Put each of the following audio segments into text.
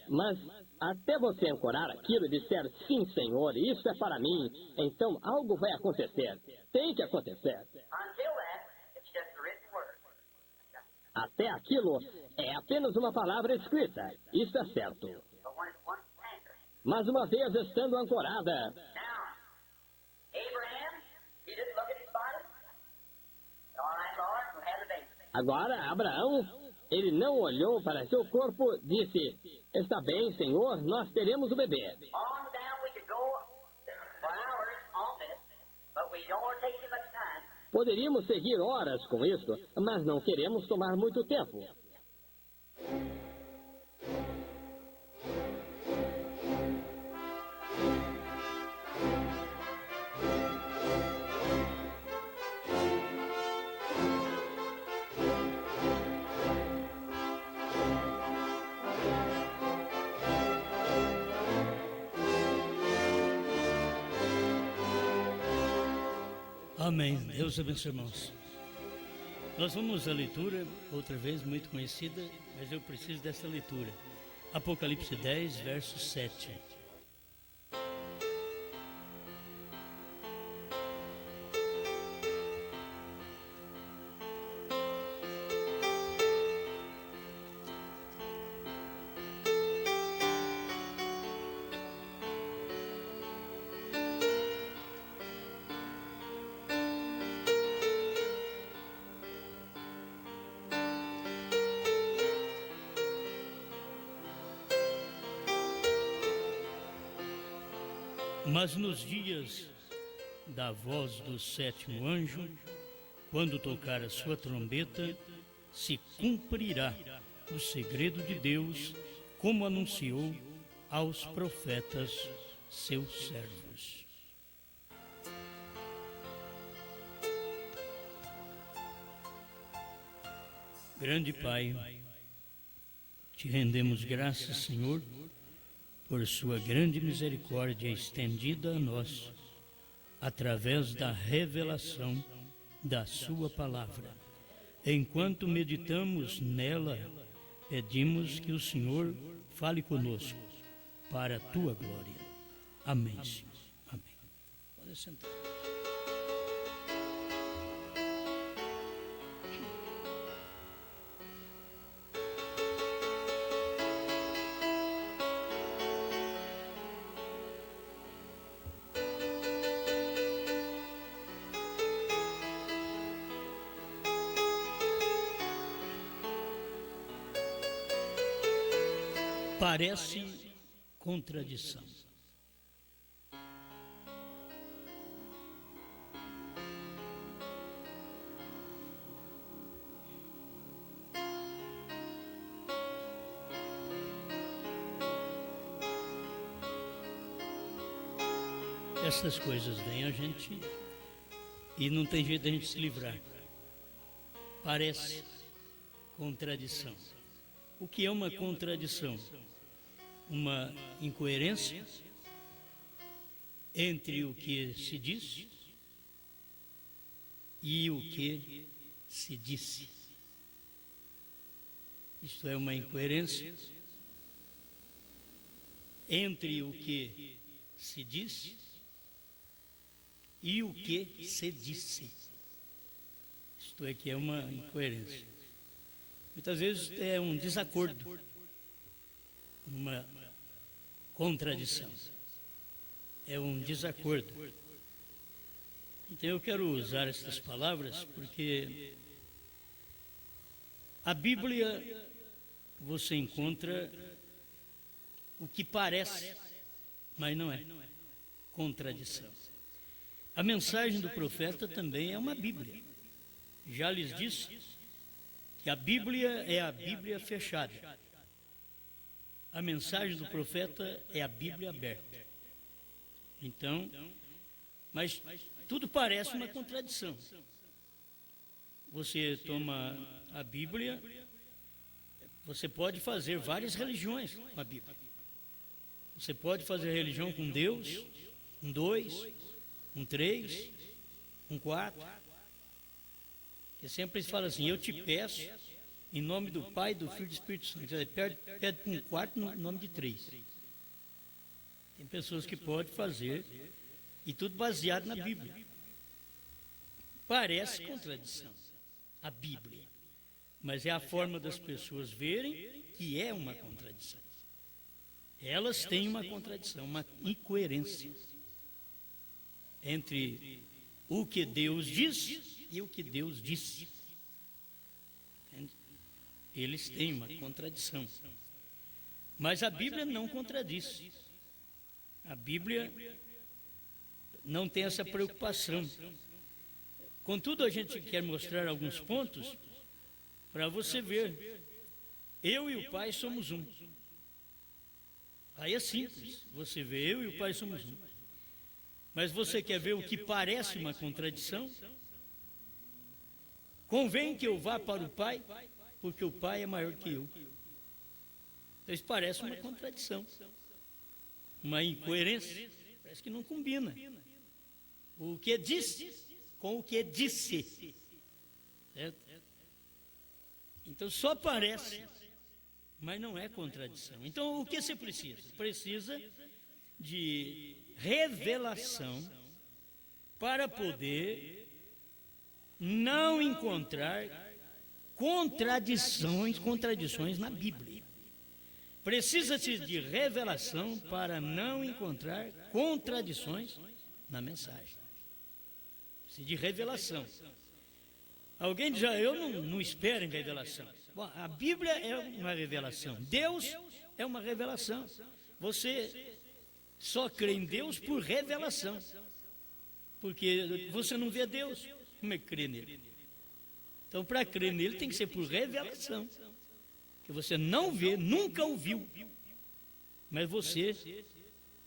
mas até você ancorar aquilo e disser, sim, Senhor, isso é para mim, então algo vai acontecer. Tem que acontecer. Until then, it's just a written word. Até aquilo é apenas uma palavra escrita. Isso é certo. But when it's once anchored. Mas uma vez estando ancorada, Now, Abraham, he didn't look at his body. All right, Lord, we'll have the baby. agora Abraão, ele não olhou para seu corpo, disse, está bem, Senhor, nós teremos o bebê. On down we could go for hours on this, but we don't want to take too much time. Poderíamos seguir horas com isso, mas não queremos tomar muito tempo. Amém. Deus abençoe, irmãos. Nós vamos à leitura, outra vez muito conhecida, mas eu preciso dessa leitura. Apocalipse 10, verso 7. Mas nos dias da voz do sétimo anjo, quando tocar a sua trombeta, se cumprirá o segredo de Deus, como anunciou aos profetas seus servos. Grande Pai, te rendemos graças, Senhor, por sua grande misericórdia estendida a nós, através da revelação da sua palavra. Enquanto meditamos nela, pedimos que o Senhor fale conosco, para a tua glória. Amém, Senhor. Amém. Pode sentar. Parece contradição. Essas coisas vêm a gente e não tem jeito de a gente se livrar. Parece contradição. O que é uma contradição? Uma incoerência entre o que se diz e o que se disse. Isto é, uma incoerência entre o que se disse e o que se disse. Isto é, que é uma incoerência. Muitas vezes é um desacordo, uma contradição, é um desacordo. Então eu quero usar estas palavras porque a Bíblia você encontra o que parece, mas não é contradição. A mensagem do profeta também é uma Bíblia. Já lhes disse que a Bíblia é a Bíblia fechada. A mensagem do profeta é a Bíblia aberta. Então, mas tudo parece uma contradição. Você toma a Bíblia, você pode fazer várias religiões com a Bíblia. Você pode fazer religião com Deus, com 2, com 3, com 4. Que sempre eles falam assim, eu te peço, em nome do Pai, do Filho e do Espírito Santo. Quer dizer, pede para um quarto no nome de 3. Tem pessoas que podem fazer, e tudo baseado na Bíblia. Parece contradição, a Bíblia, mas é a forma das pessoas verem que é uma contradição. Elas têm uma contradição, uma incoerência entre o que Deus diz e o que Deus disse. Entende? Eles têm uma contradição. Mas a Bíblia não contradiz. A Bíblia não tem essa preocupação. Contudo, a gente quer mostrar alguns pontos para você ver. Eu e o Pai somos um. Aí é simples. Você vê, eu e o Pai somos um. Mas você quer ver o que parece uma contradição? Convém que eu vá para o Pai, porque o Pai é maior que eu. Então isso parece uma contradição, uma incoerência, parece que não combina. O que disse com o que disse. Certo? Então só parece, mas não é contradição. Então o que você precisa? Precisa de revelação para poder não encontrar contradições na Bíblia. Precisa-se de revelação para não encontrar contradições na mensagem. Precisa de revelação. Alguém diz, eu não espero em revelação. Bom, a Bíblia é uma revelação. Deus é uma revelação. Você só crê em Deus por revelação. Porque você não vê Deus, como é que crê nele? Então, para crer nele tem que ser por revelação. Que você não vê, nunca ouviu. Mas você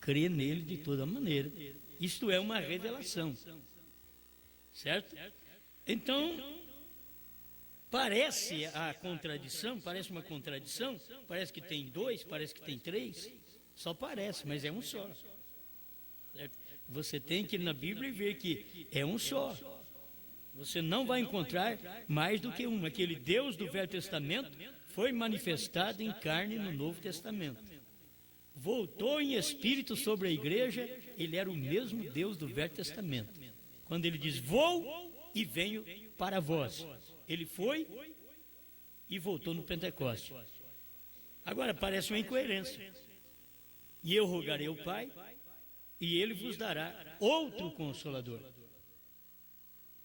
crê nele de toda maneira. Isto é uma revelação. Certo? Então, parece a contradição, parece uma contradição, parece que tem 2, parece que tem 3, só parece, mas é um só. Certo? Você tem que ir na Bíblia e ver que é um só. Você não vai encontrar mais do que um. Aquele Deus do Velho Testamento foi manifestado em carne no Novo Testamento. Voltou em espírito sobre a igreja, ele era o mesmo Deus do Velho Testamento. Quando ele diz, vou e venho para vós. Ele foi e voltou no Pentecoste. Agora parece uma incoerência. E eu rogarei ao Pai, e ele vos dará outro Consolador.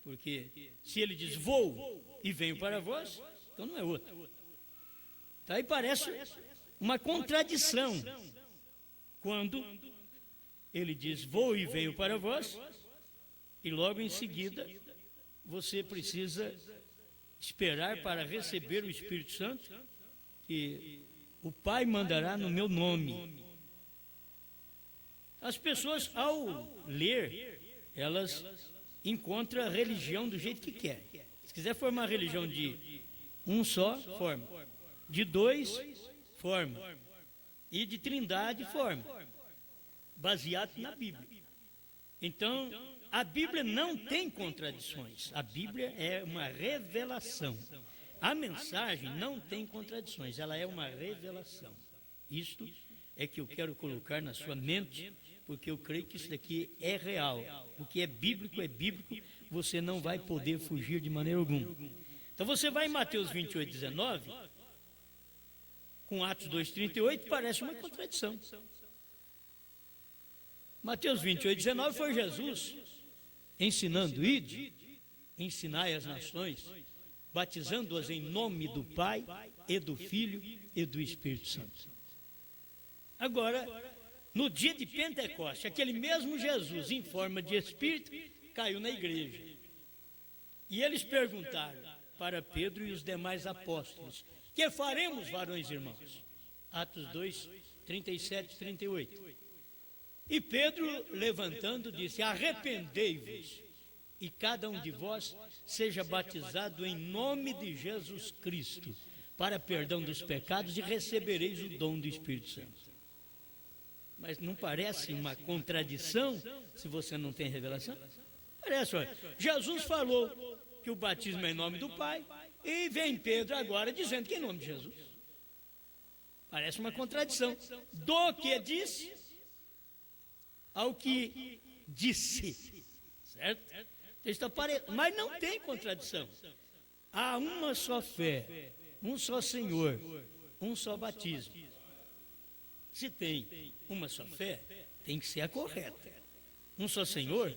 Porque se ele diz, vou e venho para vós, então não é outro. Então aí parece uma contradição. Quando ele diz, vou e venho para vós, e logo em seguida você precisa esperar para receber o Espírito Santo, que o Pai mandará no meu nome. As pessoas, ao ler, elas encontram a religião do jeito que quer. Se quiser formar religião de um só, forma. De 2, forma. E de trindade, forma. Baseado na Bíblia. Então, a Bíblia não tem contradições. A Bíblia é uma revelação. A mensagem não tem contradições, ela é uma revelação. Isto é que eu quero colocar na sua mente, porque eu creio que isso daqui é real. O que é bíblico, você não vai poder fugir de maneira alguma. Então você vai em Mateus 28, 19, com Atos 2, 38, parece uma contradição. Mateus 28, 19 foi Jesus ensinando, ide, ensinai as nações, batizando-as em nome do Pai, e do Filho, e do Espírito Santo. Agora, no dia de Pentecoste, aquele mesmo Jesus, em forma de Espírito, caiu na igreja. E eles perguntaram para Pedro e os demais apóstolos, que faremos, varões e irmãos? Atos 2, 37 e 38. E Pedro, levantando, disse, arrependei-vos, e cada um de vós seja batizado em nome de Jesus Cristo, para perdão dos pecados, e recebereis o dom do Espírito Santo. Mas não parece uma contradição se você não tem revelação? Parece, olha, Jesus falou que o batismo é em nome do Pai, E vem Pedro agora dizendo que em nome de Jesus. Parece uma contradição. Do que disse ao que disse. Certo? Mas não tem contradição. Há uma só fé, um só Senhor, um só batismo. Se tem uma só fé, tem que ser a correta. Um só Senhor,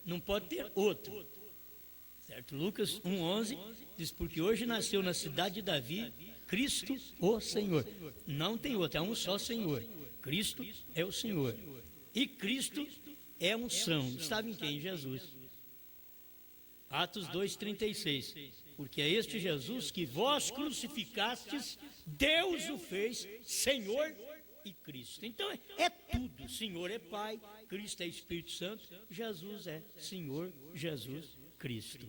não pode ter outro. Certo? Lucas 1,11 diz, porque hoje nasceu na cidade de Davi, Cristo o Senhor. Não tem outro, é um só Senhor. Cristo é o Senhor. E Cristo é unção. Estava em quem? Em Jesus. Atos 2,36. Porque é este Jesus que vós crucificastes, Deus o fez Senhor e Cristo. Então é tudo. Senhor é Pai, Cristo é Espírito Santo, Jesus é Senhor, Jesus, Cristo.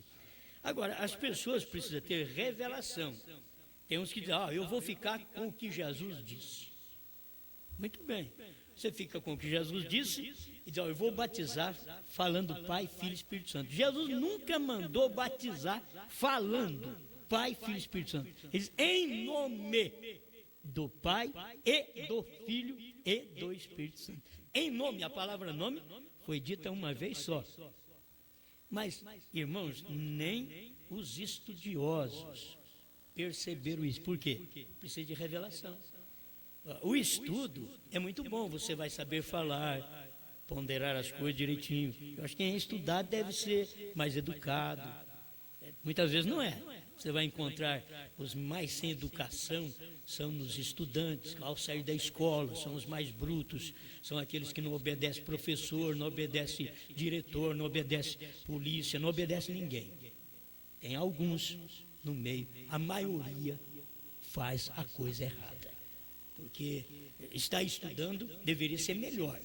Agora, as pessoas precisam ter revelação. Tem uns que dizem, eu vou ficar com o que Jesus disse. Muito bem. Você fica com o que Jesus disse e diz, eu vou batizar falando Pai, Filho e Espírito Santo. Jesus nunca mandou batizar falando Pai, Filho e Espírito Santo. Ele diz, em nome do Pai e do Filho e do Espírito Santo. Em nome, a palavra nome foi dita uma vez só. Mas, irmãos, nem os estudiosos perceberam isso. Por quê? Precisa de revelação. O estudo é muito bom, você vai saber falar, ponderar as coisas direitinho. Eu acho que quem é estudado deve ser mais educado. Muitas vezes não é. Você vai encontrar os mais sem educação, são nos estudantes, ao sair da escola, são os mais brutos, são aqueles que não obedecem professor, não obedecem diretor, não obedecem polícia, não obedecem ninguém. Tem alguns no meio, a maioria faz a coisa errada. Porque está estudando deveria ser melhor.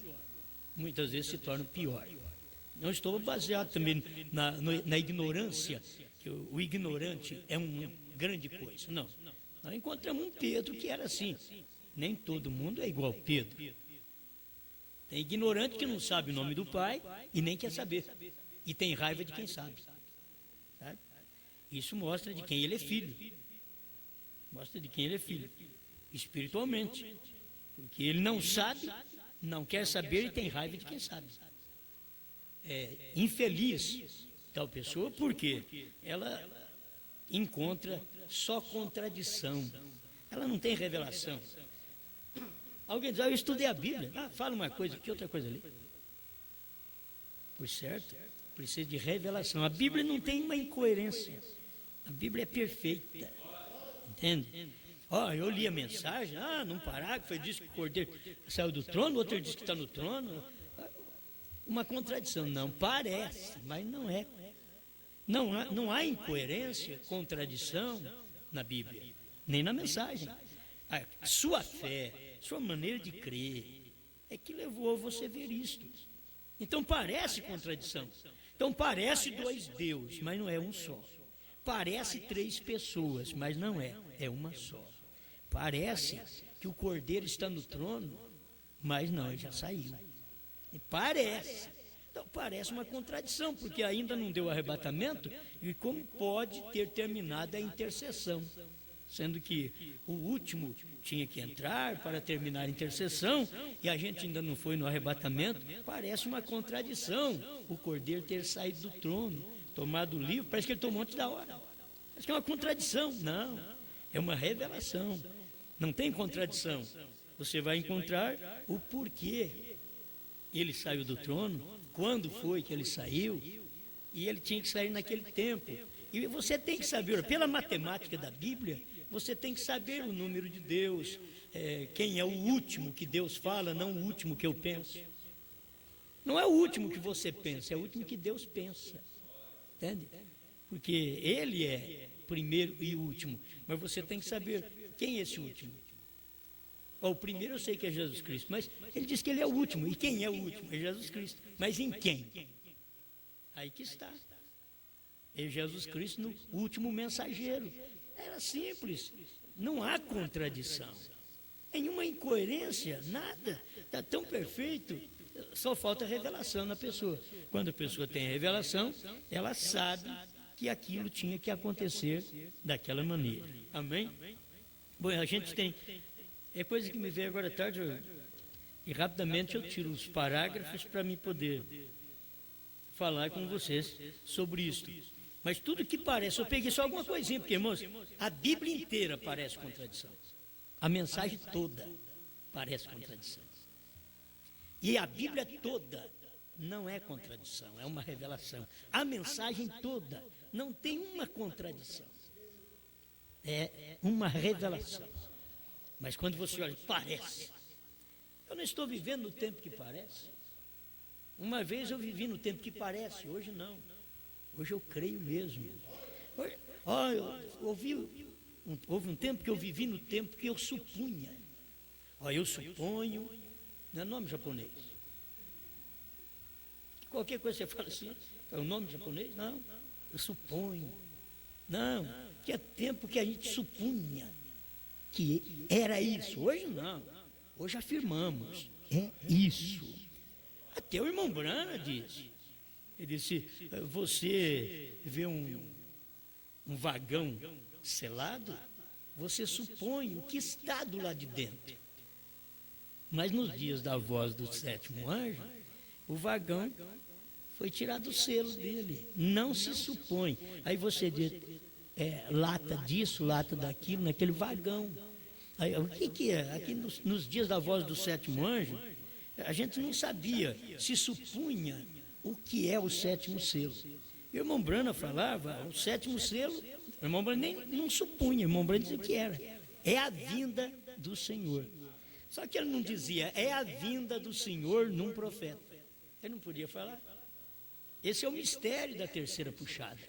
Muitas vezes se torna pior. Não estou baseado também na ignorância, que o ignorante é uma grande coisa. Não. Nós encontramos um Pedro que era assim. Nem todo mundo é igual Pedro. Tem ignorante que não sabe o nome do pai e nem quer saber. E tem raiva de quem sabe. Sabe? Isso mostra de quem ele é filho. Mostra de quem ele é filho. Espiritualmente. Porque ele não sabe, não quer saber e tem raiva de quem sabe. É infeliz tal pessoa porque ela encontra só contradição. Ela não tem revelação. Alguém diz, eu estudei a Bíblia. Fala uma coisa aqui, outra coisa ali. Pois certo, precisa de revelação. A Bíblia não tem uma incoerência. A Bíblia é perfeita. Entende? Eu li a mensagem, num parágrafo, ele disse que o Cordeiro saiu do trono, o outro disse que está no trono. Uma contradição. Não parece, mas não é. Não há incoerência, contradição na Bíblia, nem na mensagem. A sua fé, sua maneira de crer, é que levou a você ver isto. Então parece contradição. Então parece dois deuses, mas não é um só. Parece três pessoas, mas não é. É uma só. Parece que o Cordeiro está no trono, mas não, ele já saiu. E parece. Então parece uma contradição, porque ainda não deu arrebatamento, e como pode ter terminado a intercessão? Sendo que o último tinha que entrar para terminar a intercessão, e a gente ainda não foi no arrebatamento. Parece uma contradição o Cordeiro ter saído do trono, tomado o livro, parece que ele tomou antes da hora. Parece que é uma contradição. Não, é uma revelação. Não tem contradição. Você vai encontrar o porquê ele saiu do trono, quando foi que ele saiu, e ele tinha que sair naquele tempo. E você tem que saber, pela matemática da Bíblia, você tem que saber o número de Deus, quem é o último que Deus fala, não o último que eu penso. Não é o último que você pensa, é o último que Deus pensa. Entende? Porque ele é primeiro e último, mas você tem que saber quem é esse último. O primeiro eu sei que é Jesus Cristo, mas ele diz que ele é o último. E quem é o último? É Jesus Cristo. Mas em quem? Aí que está. É Jesus Cristo no último mensageiro. Era simples. Não há contradição. Nenhuma incoerência, nada. Está tão perfeito. Só falta revelação na pessoa. Quando a pessoa tem revelação, ela sabe que aquilo tinha que acontecer daquela maneira. Amém? Bom, a gente tem... É coisa que me veio agora à tarde, e rapidamente eu tiro os parágrafos para me poder falar com vocês sobre isto. Mas tudo que parece, eu peguei só alguma coisinha, porque, irmãos, a Bíblia inteira parece contradição. A mensagem toda parece contradição. E a Bíblia toda não é contradição, é uma revelação. A mensagem toda não tem uma contradição. É uma revelação. Mas quando você olha, parece. Eu não estou vivendo no tempo que parece. Uma vez eu vivi no tempo que parece, hoje não. Hoje eu creio mesmo. Houve um tempo que eu vivi no tempo que eu supunha. Eu suponho, não é nome japonês. Qualquer coisa você fala assim, é o nome japonês? Não, eu suponho. Não, que é tempo que a gente supunha que era isso. Hoje não. Hoje afirmamos, é isso. Até o irmão Brana disse. Ele disse, você vê um vagão selado, você supõe o que está do lado de dentro. Mas nos dias da voz do sétimo anjo, o vagão foi tirado o selo dele. Não se supõe. Aí você diz, lata disso, lata daquilo, naquele vagão. Aí, o que é? Aqui nos dias da voz do sétimo anjo, a gente não sabia, se supunha o que é o sétimo selo. E o irmão Brana falava, o sétimo selo, o irmão Brana nem não supunha, o irmão Brana dizia que era. É a vinda do Senhor. Só que ele não dizia, é a vinda do Senhor num profeta. Ele não podia falar. Esse é o mistério da terceira puxada.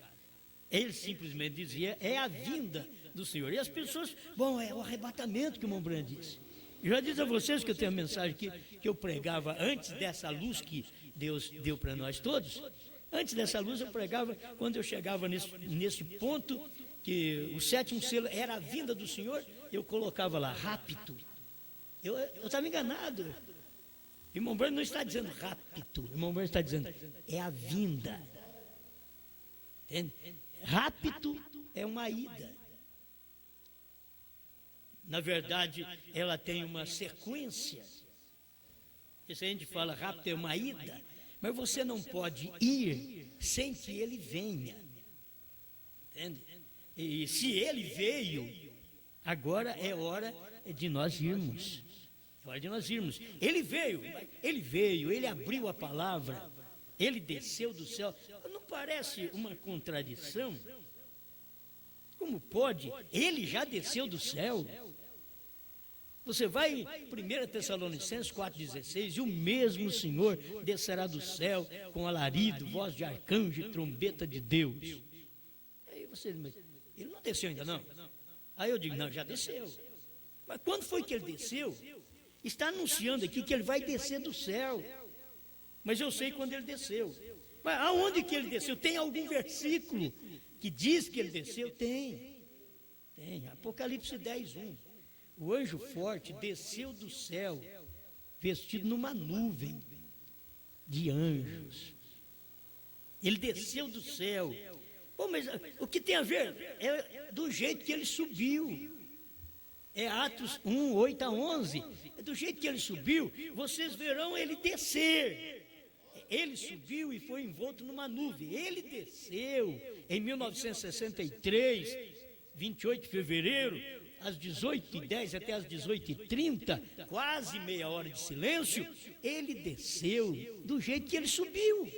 Ele simplesmente dizia, é a vinda do Senhor. E as pessoas, é o arrebatamento que o irmão Brana disse. Eu já disse a vocês que eu tenho a mensagem que eu pregava antes dessa luz que Deus deu para nós todos. Antes dessa luz eu pregava, quando eu chegava nesse ponto, que o sétimo selo era a vinda do Senhor, eu colocava lá, rapto. Eu estava enganado. O irmão Brana não está dizendo rapto, o irmão Brana está dizendo, é a vinda. Entende? Rapto é uma ida. Na verdade, ela tem uma sequência. Porque se a gente fala rapto é uma ida, mas você não pode ir sem que ele venha. Entende? E se ele veio, agora é hora de nós irmos. É hora de nós irmos. Ele veio, ele abriu a palavra, ele desceu do céu. Não parece uma contradição? Como pode? Ele já desceu do céu. Você vai em 1 Tessalonicenses 4,16, e o mesmo Senhor descerá do céu com alarido, voz de arcanjo e trombeta de Deus. Aí você diz, ele não desceu ainda não? Aí eu digo, não, já desceu. Mas quando foi que ele desceu? Está anunciando aqui que ele vai descer do céu. Mas eu sei quando ele desceu. Mas aonde que ele desceu? Tem algum versículo que diz que ele desceu? Tem. Apocalipse 10:1. O anjo forte desceu do céu, vestido numa nuvem de anjos. Ele desceu do céu. Mas o que tem a ver? É do jeito que ele subiu. É Atos 1:8-11. É do jeito que ele subiu, vocês verão ele descer. Ele subiu e foi envolto numa nuvem. Ele desceu em 1963, 28 de fevereiro, às 18h10 até às 18h30, quase meia hora de silêncio. Ele desceu do jeito que ele subiu.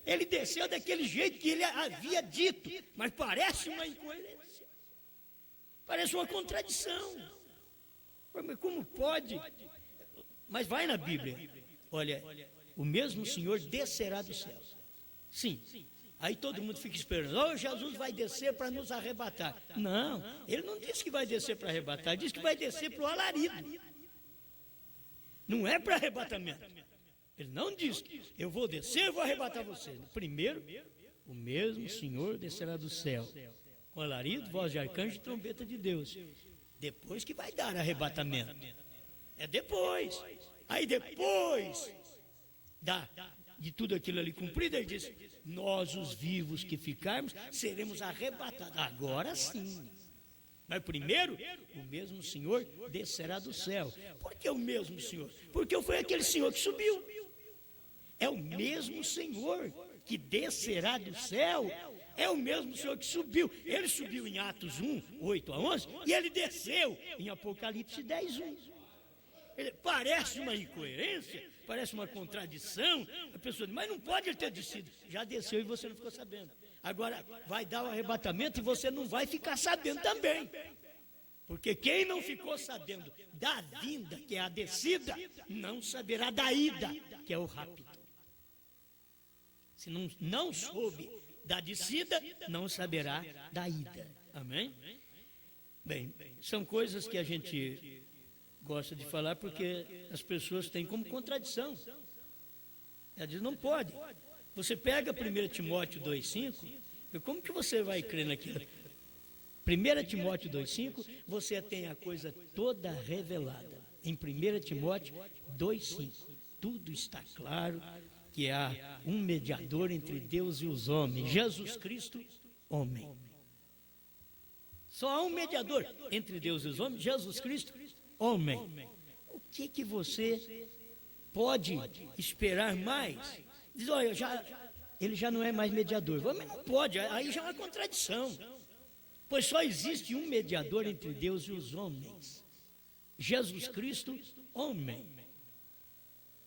Ele desceu daquele jeito que ele havia dito. Mas parece uma incoerência. Parece uma contradição. Mas como pode? Mas vai na Bíblia. Olha, o mesmo Senhor descerá do céu. Sim. Aí todo mundo fica esperando, Jesus vai descer para nos arrebatar. Não, ele não disse que vai descer para arrebatar, ele disse que vai descer para o alarido. Não é para arrebatamento. Ele não disse, eu vou descer e vou arrebatar você. Primeiro, o mesmo Senhor descerá do céu, com alarido, voz de arcanjo e trombeta de Deus. Depois que vai dar arrebatamento. É depois. Aí depois de tudo aquilo ali cumprido, ele disse: nós, os vivos que ficarmos, seremos arrebatados. Agora sim. Mas primeiro, o mesmo Senhor descerá do céu. Por que o mesmo Senhor? Porque foi aquele Senhor que subiu. É o mesmo Senhor que descerá do céu. É o mesmo Senhor que subiu. Ele subiu em Atos 1, 8 a 11, e ele desceu em Apocalipse 10, 1. Parece uma incoerência, parece uma contradição. A pessoa diz: mas não pode ele ter descido. Já desceu e você não ficou sabendo. Agora vai dar o arrebatamento e você não vai ficar sabendo também. Porque quem não ficou sabendo da vinda, que é a descida, não saberá da ida, que é o rapto. Se não soube da descida, não saberá da ida. Amém? Bem, são coisas que a gente gosta de falar porque as pessoas têm como contradição. Ela diz: não pode. Você pega 1 Timóteo 2,5, como que você vai crer naquilo? 1 Timóteo 2,5, você tem a coisa toda revelada. Em 1 Timóteo 2,5, tudo está claro, que há um mediador entre Deus e os homens, Jesus Cristo, homem. Só há um mediador entre Deus e os homens, Jesus Cristo, homem. O que você pode esperar mais? Diz: olha, ele já não é mais mediador. Mas não pode, aí já é uma contradição. Pois só existe um mediador entre Deus e os homens, Jesus Cristo, homem.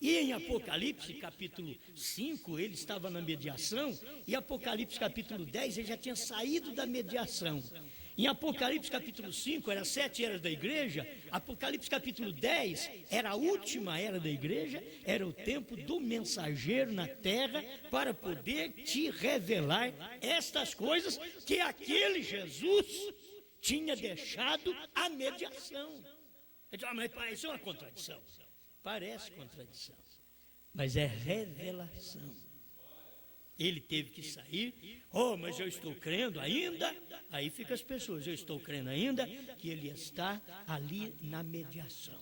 E em Apocalipse capítulo 5, ele estava na mediação, e Apocalipse capítulo 10, ele já tinha saído da mediação. Em Apocalipse capítulo 5, era 7 eras da igreja. Apocalipse capítulo 10, era a última era da igreja, era o tempo do mensageiro na terra, para poder te revelar estas coisas que aquele Jesus tinha deixado a mediação. Mas isso é uma contradição. Parece contradição, mas é revelação. Ele teve que sair. Oh, mas eu estou crendo ainda. Aí fica as pessoas: eu estou crendo ainda que ele está ali na mediação.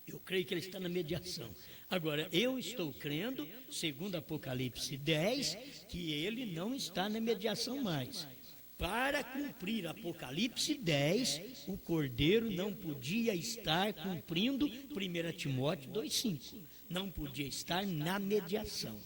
Eu creio que ele está na mediação. Agora, eu estou crendo, segundo Apocalipse 10, que ele não está na mediação mais. Para cumprir Apocalipse 10, o Cordeiro não podia estar cumprindo 1 Timóteo 2,5. Não podia estar na mediação.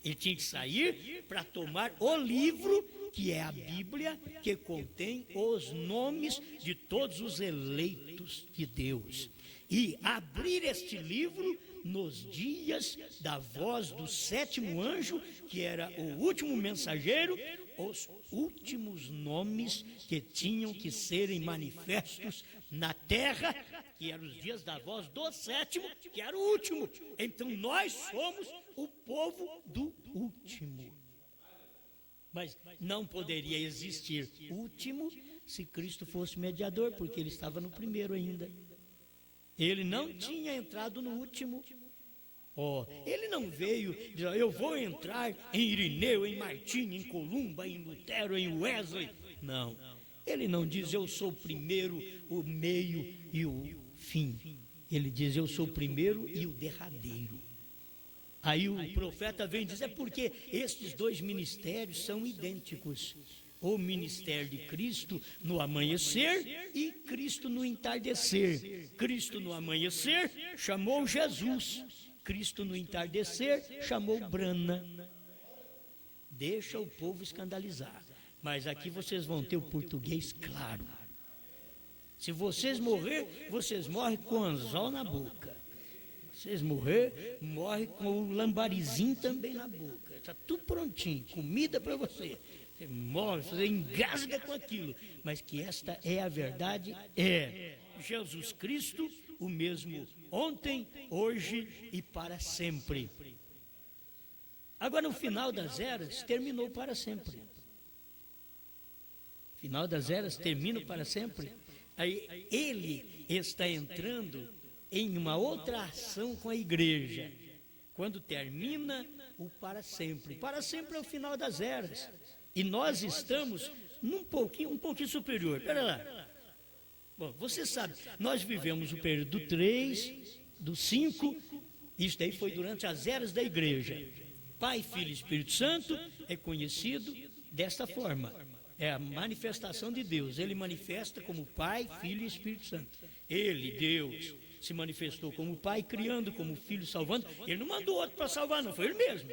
Ele tinha que sair para tomar o livro, que é a Bíblia, que contém os nomes de todos os eleitos de Deus. E abrir este livro nos dias da voz do 7º anjo, que era o último mensageiro, os últimos nomes que tinham que serem manifestos na terra, que eram os dias da voz do 7º, que era o último. Então nós somos o povo do último. Mas não poderia existir último se Cristo fosse mediador, porque ele estava no primeiro ainda. Ele não tinha entrado no último. Ele não veio dizer: eu vou entrar em Irineu, em Martinho, em Columba, em Lutero, em Wesley. Não. Ele não diz: eu sou o primeiro, o meio e o fim. Ele diz: eu sou o primeiro e o derradeiro. Aí o profeta vem dizer: é porque estes dois ministérios são idênticos. O ministério de Cristo no amanhecer e Cristo no entardecer. Cristo no amanhecer chamou Jesus. Cristo no entardecer chamou Brana. Deixa o povo escandalizar. Mas aqui vocês vão ter o português claro. Se vocês morrer, vocês morrem com anzol na boca. Vocês morrer, morre com o lambarizinho também na boca. Está tudo prontinho, comida para você. Você morre, você engasga com aquilo. Mas que esta é a verdade, é Jesus Cristo, o mesmo ontem, hoje e para sempre. Agora, no final das eras, terminou para sempre. Final das eras, termina para sempre. Aí ele está entrando em uma outra ação com a igreja. Quando termina o para sempre. Para sempre é o final das eras. E nós estamos um pouquinho superior. Espera lá. Bom, você sabe, nós vivemos o período do 3, do 5 Isso daí foi durante as eras da igreja. Pai, Filho e Espírito Santo é conhecido desta forma. É a manifestação de Deus. Ele manifesta como Pai, Filho e Espírito Santo. Ele, Deus, se manifestou como Pai, criando, como Filho, salvando. Ele não mandou outro para salvar, não, foi ele mesmo.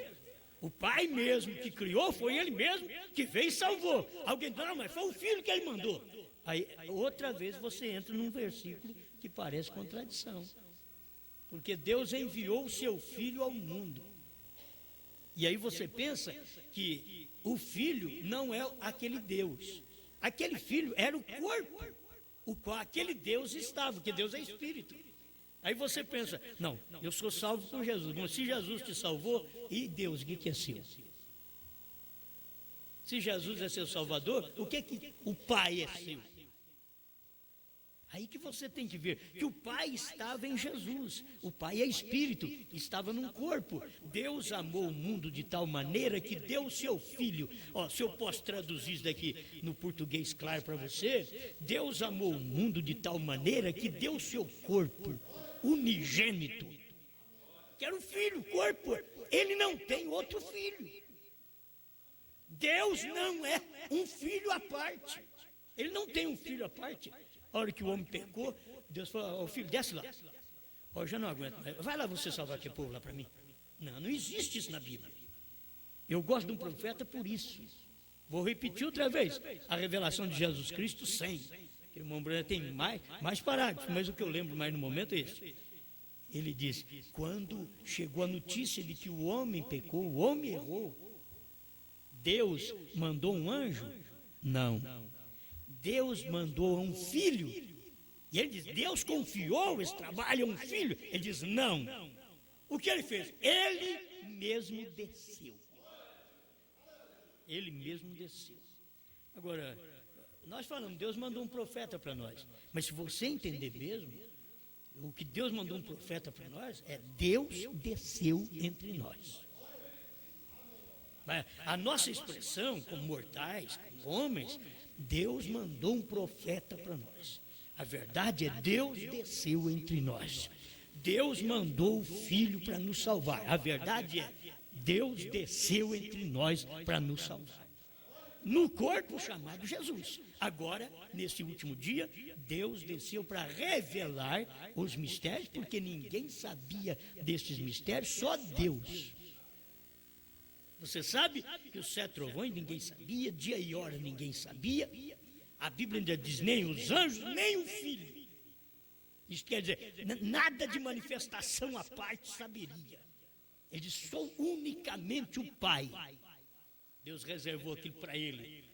O Pai mesmo que criou, foi ele mesmo que veio e salvou. Alguém diz, não, mas foi o Filho que ele mandou. Aí, outra vez, você entra num versículo que parece contradição. Porque Deus enviou o seu Filho ao mundo. E aí você pensa que o Filho não é aquele Deus. Aquele Filho era o corpo, o qual aquele Deus estava, porque Deus é Espírito. Aí você pensa, não, eu sou salvo por Jesus, mas se Jesus te salvou, e Deus, o que é seu? Se Jesus é seu Salvador, o que o Pai é seu? Aí que você tem que ver que o Pai estava em Jesus, o Pai é Espírito, estava num corpo. Deus amou o mundo de tal maneira que deu o seu Filho. Ó, se eu posso traduzir isso daqui no português claro para você, Deus amou o mundo de tal maneira que deu o seu corpo unigênito, que era o Filho, o corpo. Ele não tem outro filho. Deus não é um filho à parte. Ele não tem um filho à parte. A hora que o homem pecou, Deus falou, ó, filho, desce lá. Ó, eu já não aguento mais. Vai lá você salvar aquele povo lá para mim. Não, não existe isso na Bíblia. Eu gosto de um profeta por isso. Vou repetir outra vez. A revelação de Jesus Cristo 100. O irmão Branham tem mais parágrafos, mas o que eu lembro mais no momento é esse. Ele diz, quando chegou a notícia de que o homem pecou, o homem errou, Deus mandou um anjo? Não. Deus mandou um filho. E ele diz, Deus confiou esse trabalho a um filho? Ele diz, não. O que ele fez? Ele mesmo desceu. Ele mesmo desceu. Agora, nós falamos, Deus mandou um profeta para nós. Mas se você entender mesmo, o que Deus mandou um profeta para nós é Deus desceu entre nós. A nossa expressão, como mortais, como homens, Deus mandou um profeta para nós. A verdade é Deus desceu entre nós. Deus mandou o Filho para nos salvar. A verdade é Deus desceu entre nós para nos salvar. No corpo chamado Jesus. Agora, nesse último dia, Deus desceu para revelar os mistérios, porque ninguém sabia desses mistérios, só Deus. Você sabe que os 7 trovões ninguém sabia, dia e hora ninguém sabia. A Bíblia ainda diz nem os anjos, nem o Filho. Isso quer dizer, nada de manifestação à parte saberia. Ele diz, sou unicamente o Pai. Deus reservou aquilo para ele.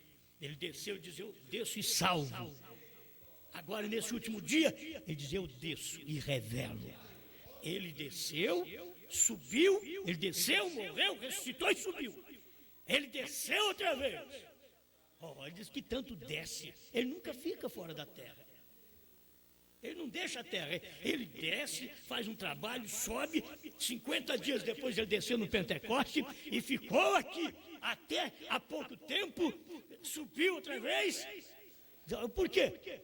Ele desceu e diz, eu desço e salvo. Agora, nesse último dia, ele diz, eu desço e revelo. Ele desceu, subiu, ele desceu, morreu, ressuscitou e subiu. Ele desceu outra vez. Oh, ele diz que tanto desce, ele nunca fica fora da terra. Ele não deixa a terra, ele desce, faz um trabalho, sobe, 50 dias depois ele desceu no Pentecoste e ficou aqui até há pouco tempo, subiu outra vez. Por quê?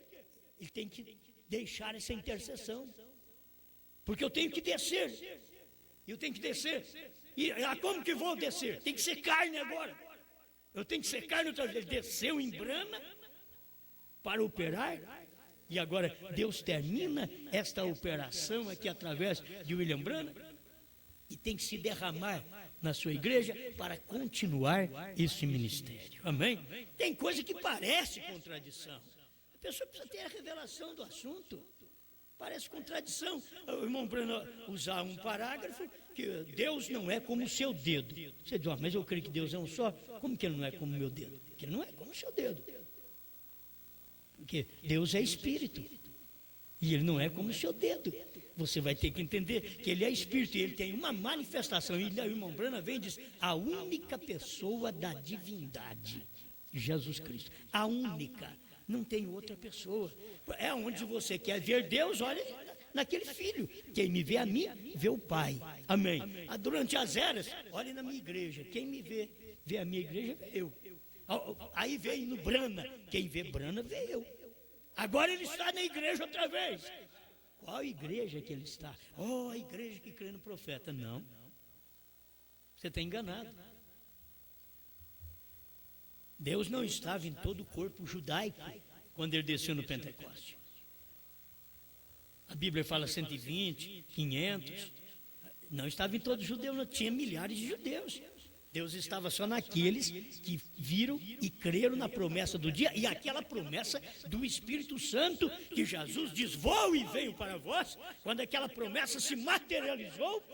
Ele tem que deixar essa intercessão, porque eu tenho que descer, e como que vou descer? Tem que ser carne agora, eu tenho que ser carne outra vez. Ele desceu em brana para operar. E agora Deus termina esta operação aqui através de William Branham e tem que se derramar na sua igreja para continuar esse ministério. Amém? Tem coisa que parece contradição. A pessoa precisa ter a revelação do assunto. Parece contradição. O irmão Branham usar um parágrafo que Deus não é como o seu dedo. Você diz, mas eu creio que Deus é um só. Como que ele não é como o meu dedo? Porque ele não é como o seu dedo. Porque Deus é Espírito, e Ele não é como o seu dedo. Você vai ter que entender que Ele é Espírito, e Ele tem uma manifestação. E o irmão Branham vem e diz, a única pessoa da divindade, Jesus Cristo. A única, não tem outra pessoa. É onde você quer ver Deus, olha naquele Filho. Quem me vê a mim, vê o Pai. Amém. Durante as eras, olha na minha igreja. Quem me vê a minha igreja, vê eu. Aí veio no Brana, quem vê Brana vê eu. Agora ele está na igreja outra vez. Qual igreja que ele está? Oh, a igreja que crê no profeta. Não. Você está enganado. Deus não estava em todo o corpo judaico quando ele desceu no Pentecoste. A Bíblia fala 120, 500. Não estava em todo judeu, não tinha milhares de judeus. Deus estava só naqueles que viram e creram na promessa do dia, e aquela promessa do Espírito Santo, que Jesus diz, vou e venho para vós. Quando aquela promessa se materializou,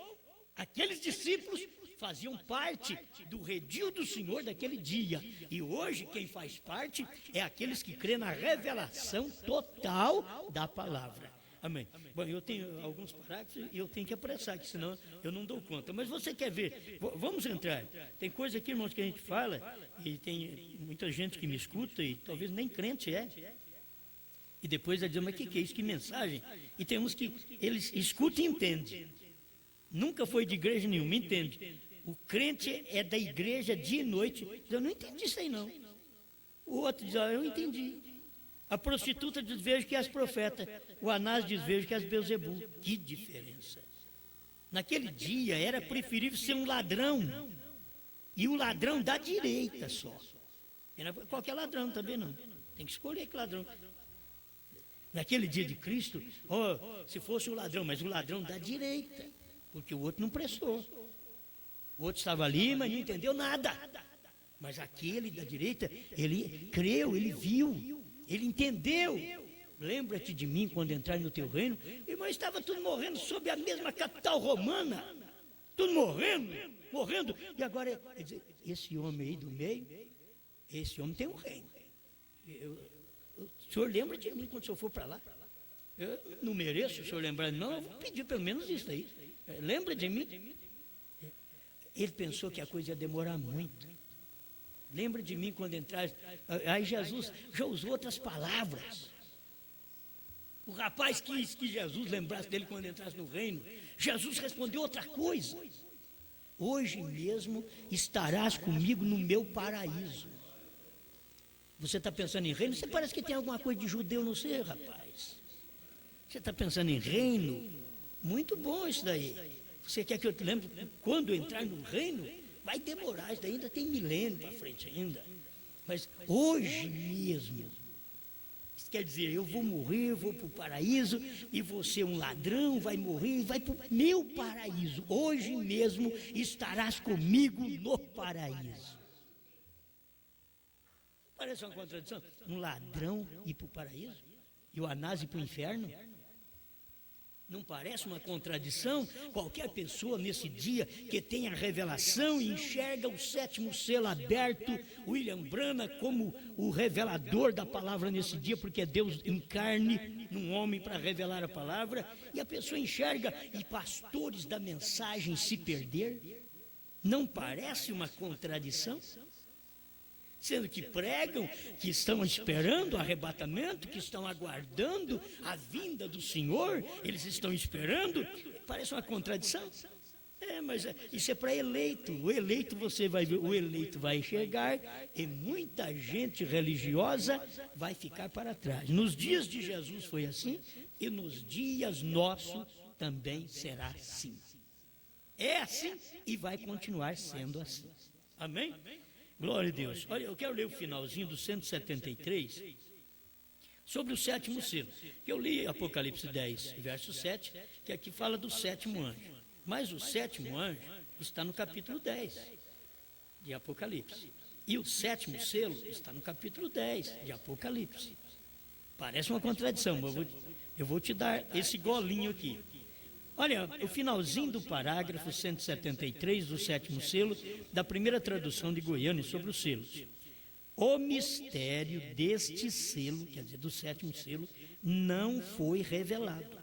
aqueles discípulos faziam parte do redil do Senhor daquele dia. E hoje quem faz parte é aqueles que crêem na revelação total da palavra. Amém. Bom, eu tenho alguns parágrafos e eu tenho que apressar, que senão eu não dou conta. Mas você quer ver? Vamos entrar. Tem coisa aqui, irmãos, que a gente fala, e tem muita gente que me escuta, e talvez nem crente é. E depois vai dizer, mas o que é isso? Que mensagem? E tem uns que eles escutam e entendem. Nunca foi de igreja nenhuma, entende? O crente é da igreja dia e noite. Eu não entendi isso aí, não. O outro diz, eu entendi. A prostituta diz, vejo que é as profetas. O Anás diz, vejo que é as Belzebu. Que diferença. Naquele dia era preferível ser um ladrão. E o ladrão da direita só. Era qualquer ladrão também não. Tem que escolher que ladrão. Naquele dia de Cristo, se fosse o ladrão, mas o ladrão da direita. Porque o outro não prestou. O outro estava ali, mas não entendeu nada. Mas aquele da direita, ele creu, ele viu, ele entendeu. Lembra-te de mim quando entrar no teu reino. Irmão, estava tudo morrendo sob a mesma capital romana. Tudo morrendo. E agora, esse homem aí do meio, esse homem tem um reino. O senhor lembra de mim quando o senhor for para lá? Eu não mereço o senhor lembrar, não, eu vou pedir pelo menos isso aí. Lembra de mim? Ele pensou que a coisa ia demorar muito. Lembra de mim quando entrar. Aí Jesus já usou outras palavras. O rapaz quis que Jesus lembrasse dele quando entrasse no reino. Jesus respondeu outra coisa. Hoje mesmo estarás comigo no meu paraíso. Você está pensando em reino? Você parece que tem alguma coisa de judeu no seu, rapaz. Você está pensando em reino? Muito bom isso daí. Você quer que eu te lembre? Quando entrar no reino, vai demorar, isso daí ainda tem milênio para frente ainda. Mas hoje mesmo, isso quer dizer, eu vou morrer, vou para o paraíso, e você, um ladrão, vai morrer e vai para o meu paraíso. Hoje mesmo estarás comigo no paraíso. Parece uma contradição. Um ladrão ir para o paraíso e o Anás ir para o inferno? Não parece uma contradição? Qualquer pessoa nesse dia que tenha revelação e enxerga o sétimo selo aberto, William Branham como o revelador da palavra nesse dia, porque é Deus em carne num homem para revelar a palavra, e a pessoa enxerga e pastores da mensagem se perder? Não parece uma contradição? Sendo que pregam, que estão esperando o arrebatamento, que estão aguardando a vinda do Senhor, eles estão esperando, parece uma contradição. Mas isso é para eleito. O eleito você vai ver, o eleito vai chegar e muita gente religiosa vai ficar para trás. Nos dias de Jesus foi assim e nos dias nossos também será assim. É assim e vai continuar sendo assim. Amém? Glória a Deus. Olha, eu quero ler o finalzinho do 173 sobre o sétimo selo. Eu li Apocalipse 10, verso 7, que aqui fala do sétimo anjo. Mas o sétimo anjo está no capítulo 10 de Apocalipse. E o sétimo selo está no capítulo 10 de Apocalipse. Parece uma contradição, mas eu vou te dar esse golinho aqui. Olha, o finalzinho do parágrafo 173 do sétimo selo, da primeira tradução de Goiânia sobre os selos. O mistério deste selo, quer dizer, do sétimo selo, não foi revelado.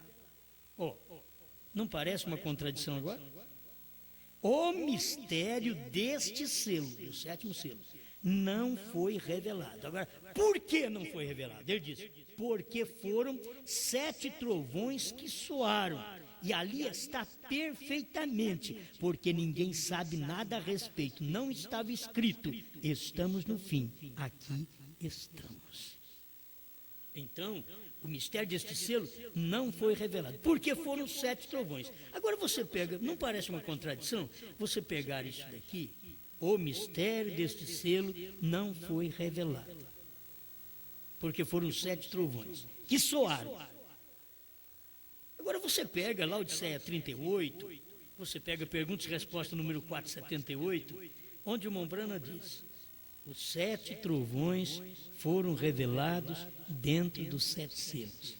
Não parece uma contradição agora? O mistério deste selo, do sétimo selo, não foi revelado. Agora, por que não foi revelado? Ele diz, porque foram 7 trovões que soaram. E ali está perfeitamente, porque ninguém sabe nada a respeito. Não estava escrito, estamos no fim. Aqui estamos. Então, O mistério deste selo não foi revelado, porque foram 7 trovões. Agora você pega, não parece uma contradição? Você pegar isso daqui, o mistério deste selo não foi revelado, porque foram 7 trovões que soaram. Agora você pega Laodiceia 38, você pega perguntas e respostas número 478, onde o Mombrana diz: os 7 trovões foram revelados dentro dos 7 selos.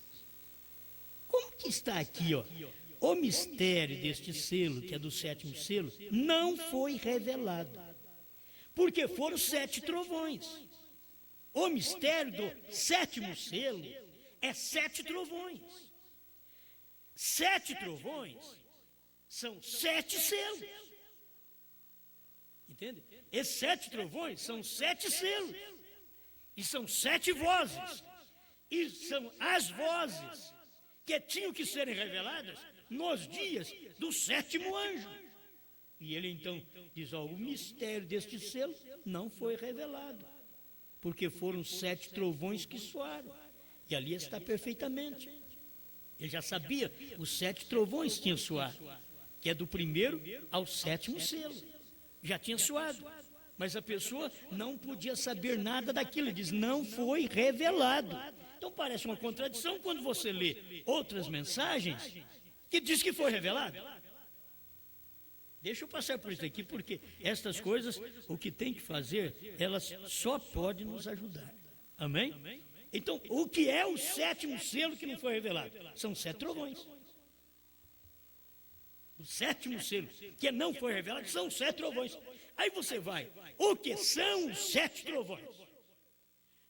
Como que está aqui, ó? O mistério deste selo, que é do 7º selo, não foi revelado, porque foram 7 trovões. O mistério do 7º selo é 7 trovões. 7 trovões são 7 selos. Entende? Esses 7 trovões são 7 selos. E são 7 vozes. E são as vozes que tinham que serem reveladas nos dias do 7º anjo. E ele então diz: ó, o mistério deste selo não foi revelado, porque foram 7 trovões que soaram. E ali está perfeitamente. Ele já sabia, os 7 trovões tinham soado, que é do 1º ao 7º selo. Já tinha soado, mas a pessoa não podia saber nada daquilo. Ele diz: não foi revelado. Então parece uma contradição quando você lê outras mensagens que diz que foi revelado. Deixa eu passar por isso aqui, porque estas coisas, o que tem que fazer, elas só podem nos ajudar. Amém? Então, o que é o 7º selo que não foi revelado? São 7 trovões. O 7º selo que não foi revelado são 7 trovões. Aí você vai, o que são os 7 trovões?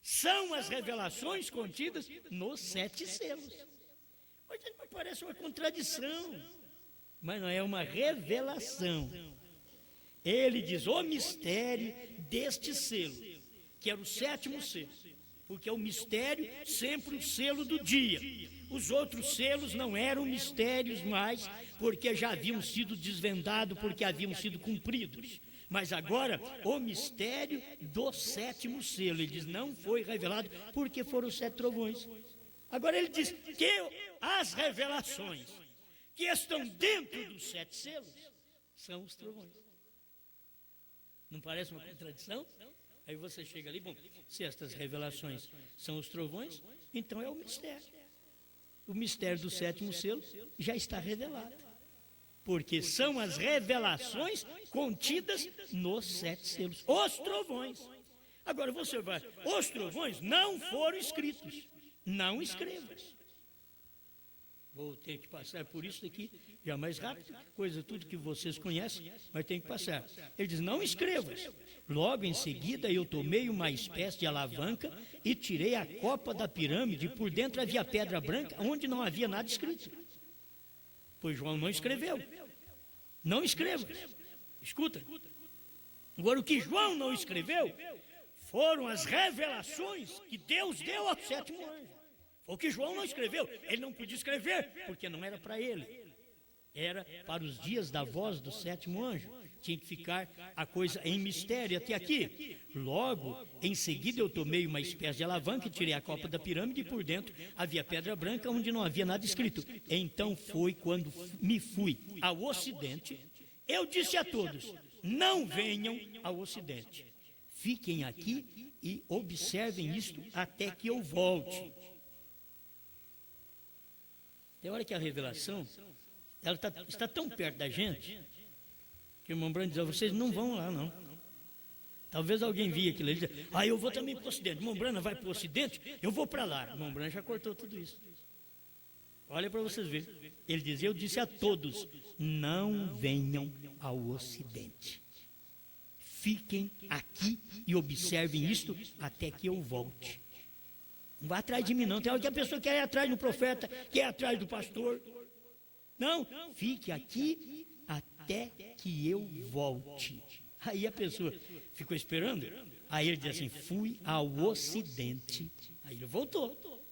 São as revelações contidas nos 7 selos. Mas parece uma contradição, mas não é uma revelação. Ele diz: o mistério deste selo, que era o 7º selo, porque é o mistério sempre o selo do dia. Os outros selos não eram mistérios mais, porque já haviam sido desvendados, porque haviam sido cumpridos. Mas agora, o mistério do 7º selo, ele diz, não foi revelado, porque foram 7 trovões. Agora ele diz que as revelações que estão dentro dos 7 selos são os trovões. Não parece uma contradição? Aí você chega ali, bom, se estas revelações são os trovões, então é o mistério. O mistério do 7º selo já está revelado, porque são as revelações contidas nos 7 selos, os trovões. Agora você vai, os trovões não foram escritos, não escrevas. Vou ter que passar por isso aqui, já mais rápido, coisa tudo que vocês conhecem, mas tem que passar. Ele diz, não escrevas. Logo em seguida eu tomei uma espécie de alavanca e tirei a copa da pirâmide, por dentro havia pedra branca, onde não havia nada escrito. Pois João não escreveu. Não escrevas. Escuta. Agora o que João não escreveu foram as revelações que Deus deu ao 7º anjo. O que João não escreveu, ele não podia escrever, porque não era para ele. Era para os dias da voz do 7º anjo. Tinha que ficar a coisa em mistério até aqui. Logo, em seguida eu tomei uma espécie de alavanca e tirei a copa da pirâmide e por dentro havia pedra branca onde não havia nada escrito. Então foi quando me fui ao ocidente, eu disse a todos, não venham ao ocidente. Fiquem aqui e observem isto até que eu volte. Tem hora que a revelação, ela está tão perto da gente, que o irmão Branco diz, vocês não vão lá, não. Talvez alguém via aquilo ali e diz, eu vou também para o ocidente. O irmão Branco vai para o ocidente, eu vou para lá. O irmão Branco já cortou tudo isso. Olha para vocês verem. Ele diz, eu disse a todos, não venham ao ocidente. Fiquem aqui e observem isto até que eu volte. Não vá atrás de mim, não. Tem hora que a pessoa quer ir atrás do profeta, quer ir atrás do pastor. Não, fique aqui até que eu volte. Aí a pessoa ficou esperando. Aí ele diz assim, fui ao ocidente. Aí ele voltou.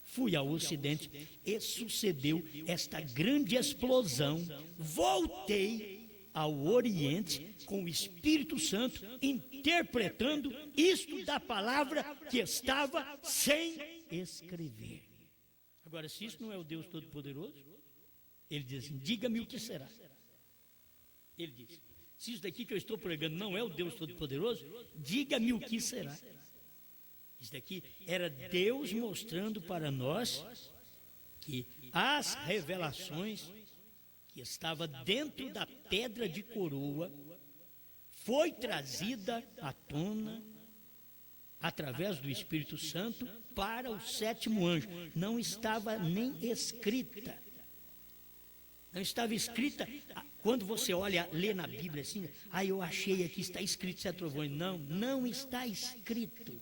Fui ao ocidente e sucedeu esta grande explosão. Voltei ao oriente com o Espírito Santo, interpretando isto da palavra que estava sem escrever. Agora, se isso não é o Deus Todo-Poderoso, ele diz assim, diga-me o que será. Ele diz, se isso daqui que eu estou pregando não é o Deus Todo-Poderoso, diga-me o que será. Isso daqui era Deus mostrando para nós que as revelações que estava dentro da pedra de coroa foi trazida à tona através do Espírito Santo para o sétimo anjo. Não estava nem escrita. Não estava escrita. Quando você olha, lê na Bíblia assim, eu achei aqui, está escrito sete trovões. Não, não está escrito.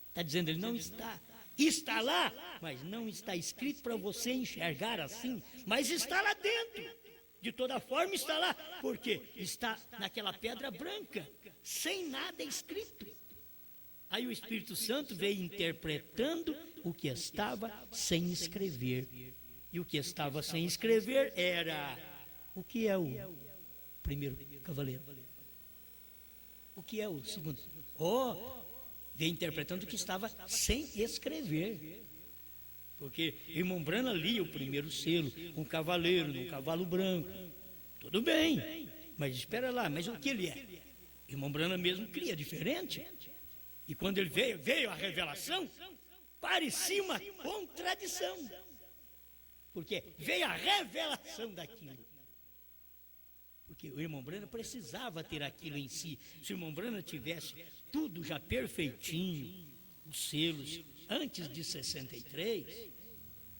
Está dizendo, ele não está. Está lá, mas não está escrito para você enxergar assim, mas está lá dentro. De toda forma está lá, porque está naquela pedra branca, sem nada escrito. Aí o Espírito Santo veio interpretando o que estava sem escrever. E o que estava sem escrever era: o que é o primeiro cavaleiro? O que é o segundo? Veio interpretando o que estava sem escrever. Porque irmão Brana lia o primeiro selo, um cavaleiro, num cavalo branco. Tudo bem, mas espera lá, mas o que ele é? Irmão Brana mesmo cria diferente. E quando ele veio a revelação, parecia uma contradição. Porque veio a revelação daquilo. Porque o irmão Brana precisava ter aquilo em si. Se o irmão Brana tivesse tudo já perfeitinho, os selos, antes de 63,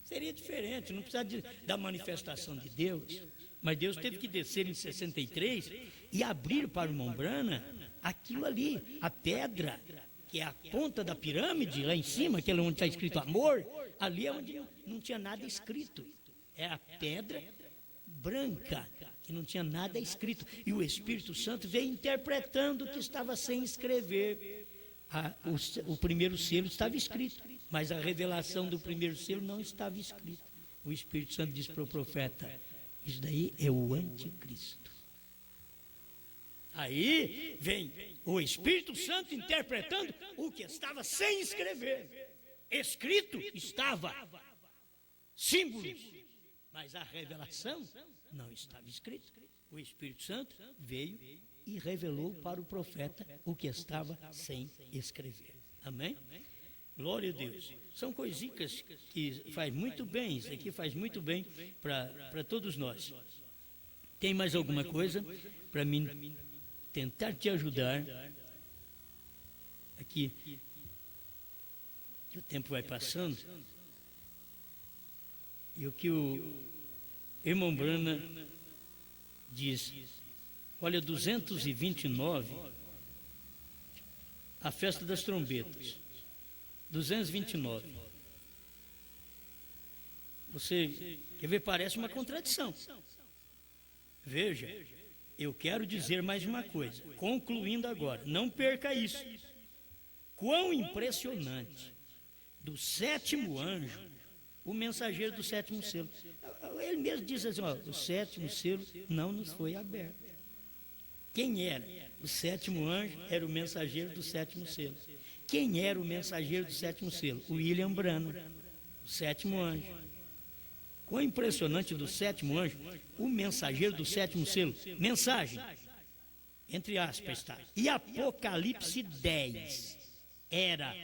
seria diferente, não precisava da manifestação de Deus. Mas Deus teve que descer em 63 e abrir para o irmão Brana aquilo ali, a pedra, que é a ponta da pirâmide, lá em cima, aquele onde está escrito amor, ali é onde não tinha nada escrito. É a pedra branca, que não tinha nada escrito. E o Espírito Santo veio interpretando o que estava sem escrever. O primeiro selo estava escrito, mas a revelação do primeiro selo não estava escrita. O Espírito Santo disse para o profeta: isso daí é o anticristo. Aí vem o Espírito Santo interpretando o que estava sem escrever. Escrito estava, símbolos, mas a revelação não estava escrita. O Espírito Santo veio e revelou para o profeta o que estava sem escrever. Amém? Glória a Deus. São coisinhas que faz muito bem, isso aqui faz muito bem para todos nós. Tem mais alguma coisa para mim tentar te ajudar? Aqui, que o tempo vai passando, e o que o irmão Brana diz, olha, 229, a festa das trombetas, 229. Você quer ver, parece uma contradição. Veja, eu quero dizer mais uma coisa, concluindo agora, não perca isso. Quão impressionante, do sétimo anjo, o mensageiro do sétimo selo. Ele mesmo diz assim, o sétimo selo não nos foi aberto. Quem era? O sétimo anjo era o mensageiro do sétimo selo. Quem era o mensageiro do sétimo selo? O William Branham, o sétimo anjo. Quão impressionante do sétimo anjo, o mensageiro do sétimo selo. Mensagem, entre aspas, está. E Apocalipse 10 era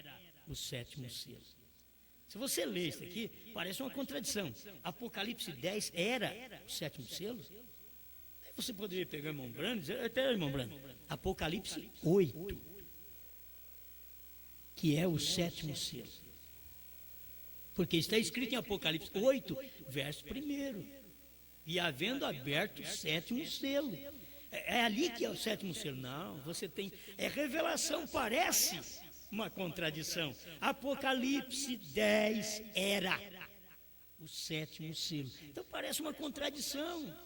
o sétimo selo. Se você lê isso aqui, parece uma contradição. Apocalipse 10 era o sétimo selo. Aí você poderia pegar o irmão Branham e dizer, até irmão Branham, Apocalipse 8, que é o sétimo selo. Porque está escrito em Apocalipse 8, verso 1. E havendo aberto o sétimo selo. É ali que é o sétimo selo. Não, você tem. É revelação, parece uma contradição. Apocalipse 10 era o sétimo selo. Então parece uma contradição.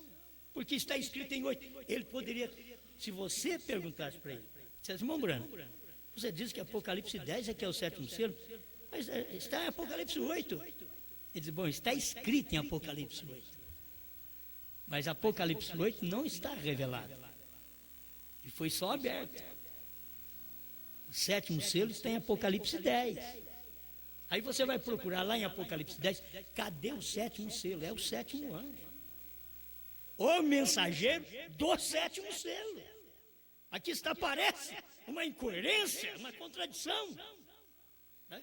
Porque está escrito em 8. Ele poderia, se você perguntasse para ele, dissesse, irmão Branham, você diz que Apocalipse 10 é que é o sétimo selo? Mas está em Apocalipse 8. Ele diz, bom, está escrito em Apocalipse 8. Mas Apocalipse 8 não está revelado. E foi só aberto. O sétimo selo está em Apocalipse 10. Aí você vai procurar lá em Apocalipse 10, cadê o sétimo selo? É o sétimo anjo. O mensageiro do sétimo selo. Aqui está, parece uma incoerência, uma contradição. Né?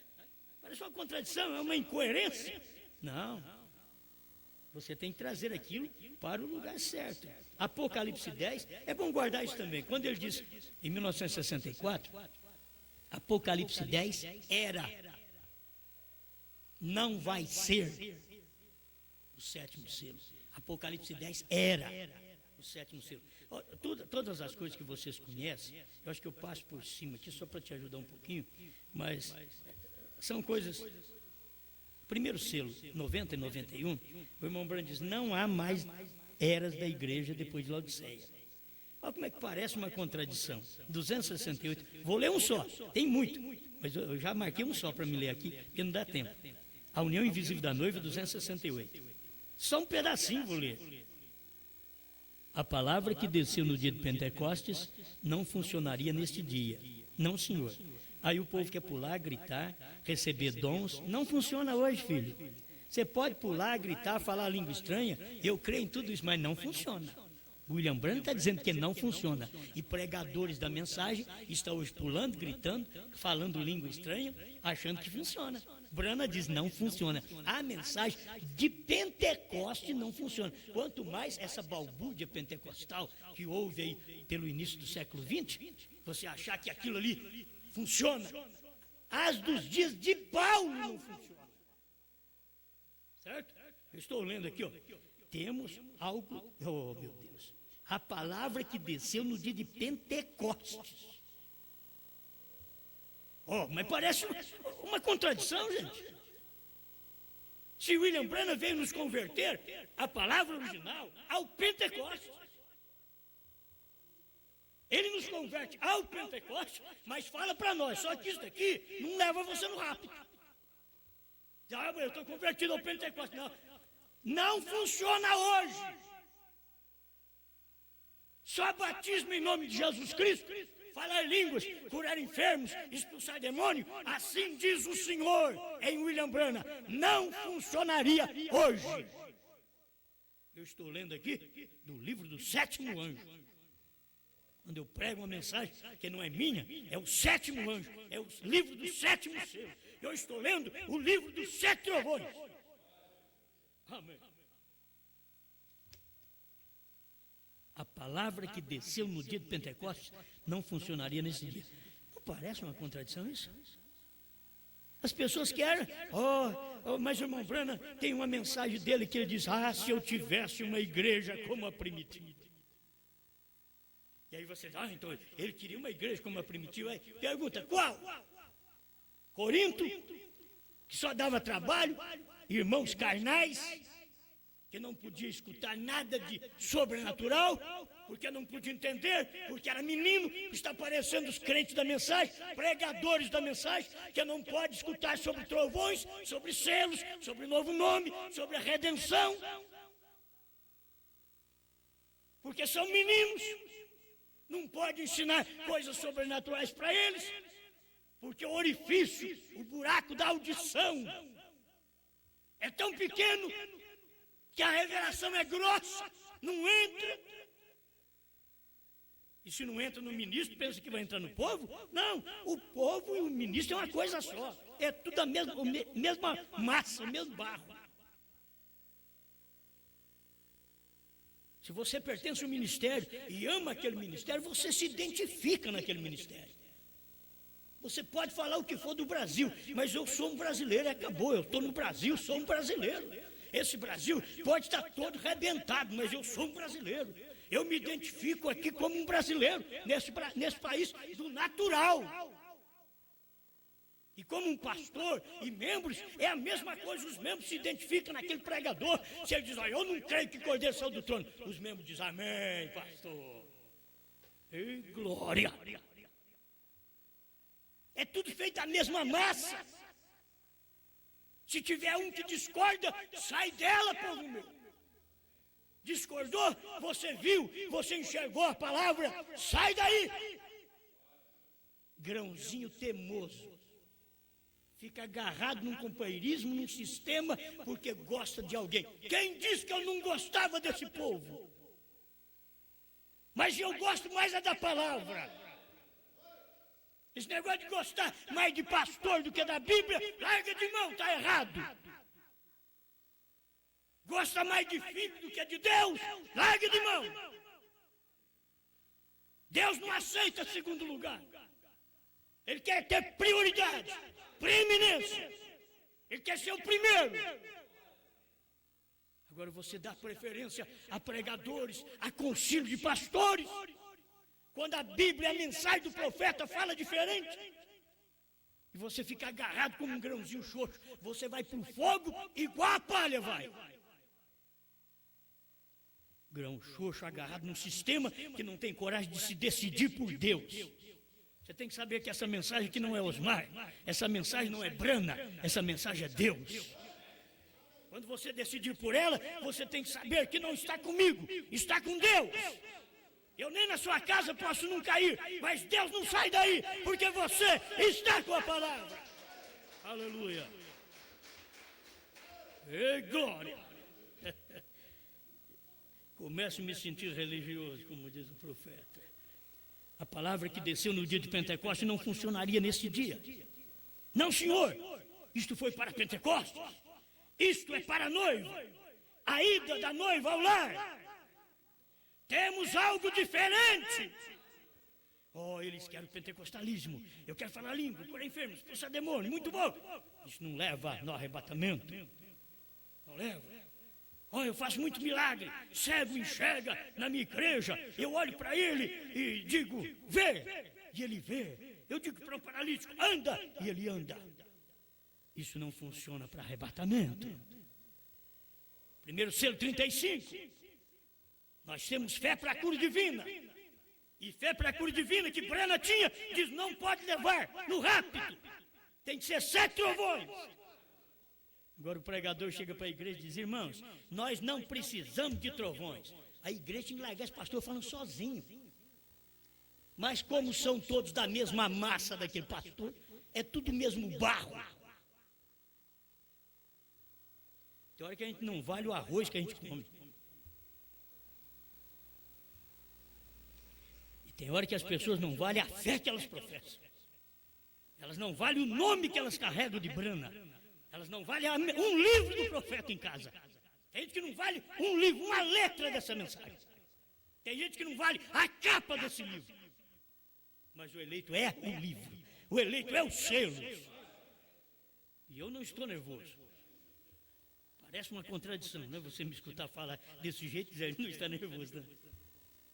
Parece uma contradição, é uma incoerência. Não. Você tem que trazer aquilo para o lugar certo. Apocalipse 10, é bom guardar isso também. Quando ele diz, em 1964, Apocalipse 10 era, não vai ser o sétimo selo. Apocalipse 10 era o sétimo selo. Todas as coisas que vocês conhecem, eu acho que eu passo por cima aqui só para te ajudar um pouquinho, mas são coisas. Primeiro selo, 90 e 91, o irmão Branham diz, não há mais eras da igreja depois de Laodiceia. Olha como é que parece uma contradição. 268, vou ler um só, tem muito, mas eu já marquei um só para me ler aqui, porque não dá tempo. A união invisível da noiva, 268. Só um pedacinho vou ler. A palavra que desceu no dia de Pentecostes não funcionaria neste dia. Não, senhor. Aí o povo quer pular, gritar, receber dons. Não funciona hoje, filho. Você pode pular, gritar, falar a língua estranha. Eu creio em tudo isso, mas não funciona. William Branham está dizendo que não funciona. E pregadores da mensagem estão hoje pulando, gritando, falando língua estranha, achando que funciona. Branham diz, não funciona. A mensagem de Pentecoste não funciona. Quanto mais essa balbúrdia pentecostal que houve aí pelo início do século XX, você achar que aquilo ali funciona. As dos dias de Paulo não funciona. Certo? Eu estou lendo aqui, ó. Temos algo, oh meu Deus, a palavra que desceu no dia de Pentecostes. Oh, mas parece uma contradição, gente. Se William Branham veio nos converter a palavra original ao Pentecostes, ele nos converte ao Pentecostes, mas fala para nós, só que isso daqui não leva você no rápido. Ah, eu estou convertido ao Pentecostes. Não, não funciona hoje. Só batismo em nome de Jesus Cristo, falar línguas, curar enfermos, expulsar demônio, assim diz o Senhor em William Branham, não funcionaria hoje. Eu estou lendo aqui do livro do sétimo anjo. Quando eu prego uma mensagem que não é minha, é o sétimo anjo, é o livro do sétimo selo. Eu estou lendo o livro dos 7 trovões. Amém. A palavra que desceu no dia de Pentecostes não funcionaria nesse dia. Não parece uma contradição isso? As pessoas querem, mas o irmão Branham tem uma mensagem dele que ele diz, se eu tivesse uma igreja como a primitiva. E aí você diz, então ele queria uma igreja como a primitiva. Aí pergunta, qual? Corinto, que só dava trabalho, irmãos carnais, que não podia escutar nada de sobrenatural, porque não podia entender, porque era menino, está parecendo os crentes da mensagem, pregadores da mensagem, que não pode escutar sobre trovões, sobre selos, sobre novo nome, sobre a redenção, porque são meninos, não pode ensinar coisas sobrenaturais para eles, porque o orifício, o buraco da audição é tão pequeno que a revelação é grossa, não entra. E se não entra no ministro, pensa que vai entrar no povo? Não, o povo e o ministro é uma coisa só. É tudo a mesma massa, o mesmo barro. Se você pertence ao ministério e ama aquele ministério, você se identifica naquele ministério. Você pode falar o que for do Brasil, mas eu sou um brasileiro, acabou, eu estou no Brasil, sou um brasileiro. Esse Brasil pode estar todo arrebentado, mas eu sou um brasileiro. Eu me identifico aqui como um brasileiro, nesse país do natural. E como um pastor e membros, é a mesma coisa, os membros se identificam naquele pregador. Se ele diz, eu não creio que Cordeiro saiu do trono, os membros dizem, amém, pastor. Ei, glória. É tudo feito da mesma massa. Se tiver um que discorda, sai dela, povo meu. Discordou? Você viu? Você enxergou a palavra? Sai daí! Grãozinho teimoso. fica agarrado num companheirismo, num sistema, porque gosta de alguém. Quem disse que eu não gostava desse povo? Mas eu gosto mais é da palavra. Esse negócio de gostar mais de pastor do que da Bíblia, larga de mão, está errado. Gosta mais de filho do que de Deus, larga de mão. Deus não aceita segundo lugar. Ele quer ter prioridade, preeminência. Ele quer ser o primeiro. Agora você dá preferência a pregadores, a concílio de pastores. Quando a Bíblia, a mensagem do profeta fala diferente. E você fica agarrado como um grãozinho xoxo. Você vai para o fogo igual a palha vai. Grão xoxo agarrado num sistema que não tem coragem de se decidir por Deus. Você tem que saber que essa mensagem aqui não é Osmar. Essa mensagem não é Brana. Essa mensagem é Deus. Quando você decidir por ela, você tem que saber que não está comigo, está com Deus. Eu nem na sua casa posso não cair, mas Deus não sai daí, porque você está com a palavra. Aleluia. Ei, glória. Começo a me sentir religioso, como diz o profeta. A palavra que desceu no dia de Pentecostes não funcionaria nesse dia. Não, senhor. Isto foi para Pentecostes. Isto é para a noiva. A ida da noiva ao lar. Temos algo diferente. Oh, eles querem pentecostalismo. Eu quero falar língua, curar enfermos, expulsar demônio. Muito bom. Isso não leva no arrebatamento. Não leva. Oh, eu faço muito milagre. Cego enxerga na minha igreja. Eu olho para ele e digo, vê. E ele vê. Eu digo para o paralítico, anda. E ele anda. Isso não funciona para arrebatamento. Primeiro selo 35. Nós temos fé para a cura divina. E fé para a cura divina que Brana tinha, diz, não pode levar no rápido. Tem que ser 7 trovões. Agora o pregador chega para a igreja e diz, irmãos, nós não precisamos de trovões. A igreja tinha que largar esse pastor falando sozinho. Mas como são todos da mesma massa daquele pastor, é tudo mesmo barro. Tem hora que a gente não vale o arroz que a gente come. E tem hora que as pessoas não valem a fé que elas professam. Elas não valem o nome que elas carregam de Brana. Elas não valem um livro do profeta em casa. Tem gente que não vale um livro, uma letra dessa mensagem. Tem gente que não vale a capa desse livro. Mas o eleito é o livro. O eleito é o selo. E eu não estou nervoso. Parece uma contradição, né? Você me escutar falar desse jeito e dizer, não está nervoso, não.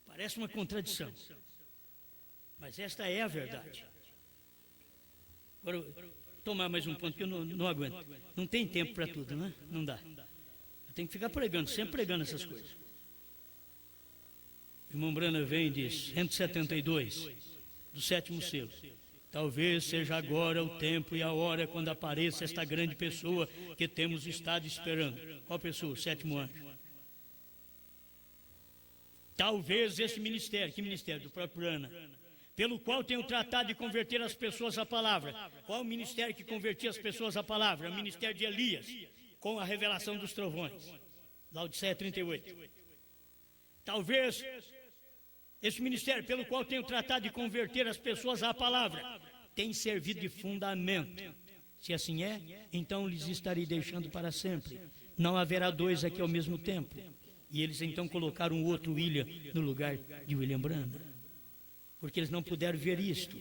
Parece uma contradição. Mas esta é a verdade. Agora, vou tomar mais um ponto que eu não aguento. Não tem tempo para tudo, né? Não dá. Eu tenho que ficar pregando, sempre pregando essas coisas. O irmão Brana vem e diz, 172, do 7º selo. Talvez seja agora o tempo e a hora quando apareça esta grande pessoa que temos estado esperando. Qual pessoa? O 7º anjo. Talvez esse ministério, que ministério? Do próprio Brana, pelo qual tenho tratado de converter as pessoas à palavra. Qual o ministério que convertia as pessoas à palavra? É o ministério de Elias, com a revelação dos trovões. Laodiceia 38. Talvez esse ministério pelo qual tenho tratado de converter as pessoas à palavra tem servido de fundamento. Se assim é, então lhes estarei deixando para sempre. Não haverá 2 aqui ao mesmo tempo. E eles então colocaram um outro William no lugar de William Brana. Porque eles não puderam ver isto.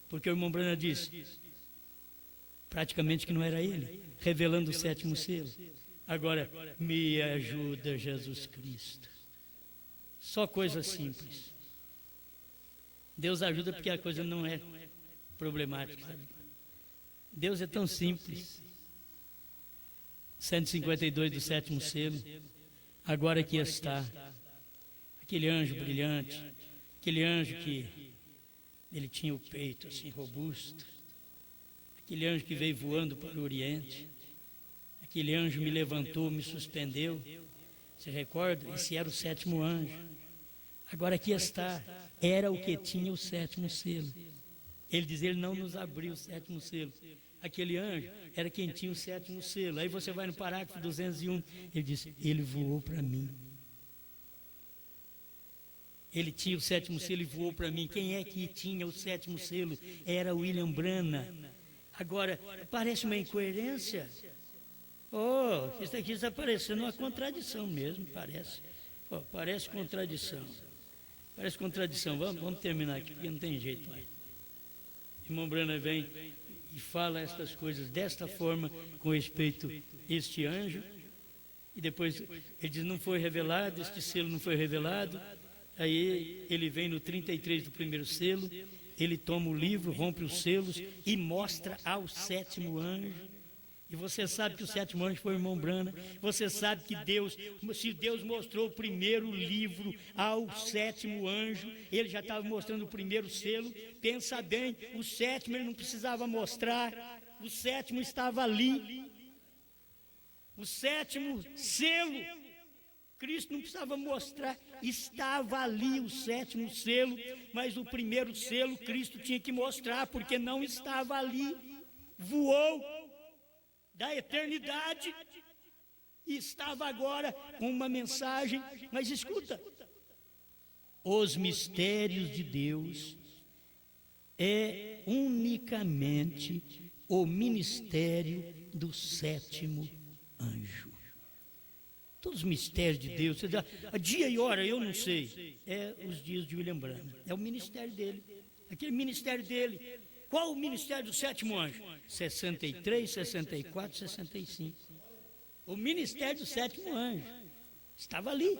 Porque o irmão Brana disse, praticamente que não era ele, revelando o 7º selo. Agora, me ajuda Jesus Cristo. Só coisa simples. Deus ajuda porque a coisa não é problemática, sabe? Deus é tão simples. 152 do 7º selo. Agora aqui está. Aquele anjo brilhante. Aquele anjo que ele tinha o peito assim robusto. Aquele anjo que veio voando para o Oriente. Aquele anjo me levantou, me suspendeu. Você recorda? Esse era o 7º anjo. Agora aqui está, era o que tinha o 7º selo. Ele diz, ele não nos abriu o 7º selo, aquele anjo era quem tinha o 7º selo. Aí você vai no parágrafo 201, ele diz, ele voou para mim. Ele tinha o 7º selo e voou para mim. Quem é que tinha o 7º selo? Era William Branham. Agora, parece uma incoerência. Oh, isso aqui está parecendo uma contradição mesmo, parece. Oh, parece contradição. Parece contradição. Vamos terminar aqui, porque não tem jeito mais. Irmão Branham vem e fala estas coisas desta forma com respeito a este anjo. E depois ele diz, não foi revelado, este selo não foi revelado. Aí ele vem no 33 do primeiro selo, ele toma o livro, rompe os selos e mostra ao 7º anjo. E você sabe que o 7º anjo foi o irmão Branham. Você sabe que se Deus mostrou o primeiro livro ao 7º anjo, ele já estava mostrando o primeiro selo. Pensa bem, o 7º ele não precisava mostrar, o 7º estava ali. O 7º selo, Cristo não precisava mostrar, estava ali o 7º selo, mas o primeiro selo Cristo tinha que mostrar, porque não estava ali. Voou da eternidade e estava agora com uma mensagem. Mas escuta, os mistérios de Deus é unicamente o ministério do 7º anjo. Todos os mistérios de Deus, a dia e hora eu não sei, é os dias de William Branham, é o ministério dele, aquele ministério dele. Qual o ministério do 7º anjo? 63, 64, 65. O ministério do 7º anjo estava ali.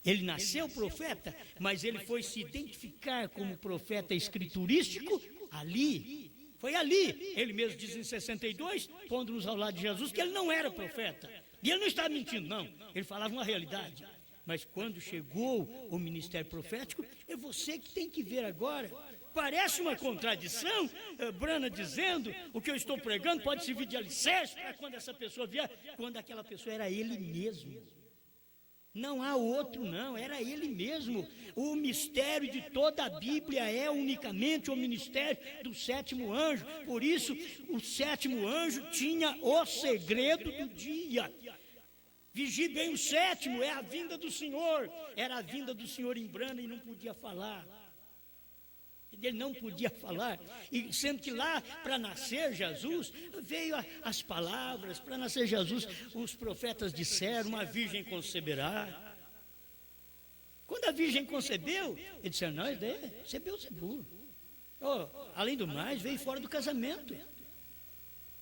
Ele nasceu profeta, mas ele foi se identificar como profeta escriturístico ali. Foi ali. Ele mesmo diz em 62, pondo-nos ao lado de Jesus, que ele não era profeta. E ele não estava mentindo, não. Ele falava uma realidade. Mas quando chegou o ministério profético, é você que tem que ver agora. Parece uma contradição, Branham dizendo, o que eu estou pregando pode servir de alicerce para quando essa pessoa vier, quando aquela pessoa era ele mesmo. Não há outro não, era ele mesmo. O mistério de toda a Bíblia é unicamente o ministério do 7º anjo. Por isso, o 7º anjo tinha o segredo do dia. Vigie bem o 7º, é a vinda do Senhor. Era a vinda do Senhor em Branham e não podia falar. Ele não podia falar, e sendo que lá para nascer Jesus, veio as palavras, para nascer Jesus, os profetas disseram, uma virgem conceberá. Quando a virgem concebeu, eles disseram, não, isso é Beelzebul. Além do mais, veio fora do casamento.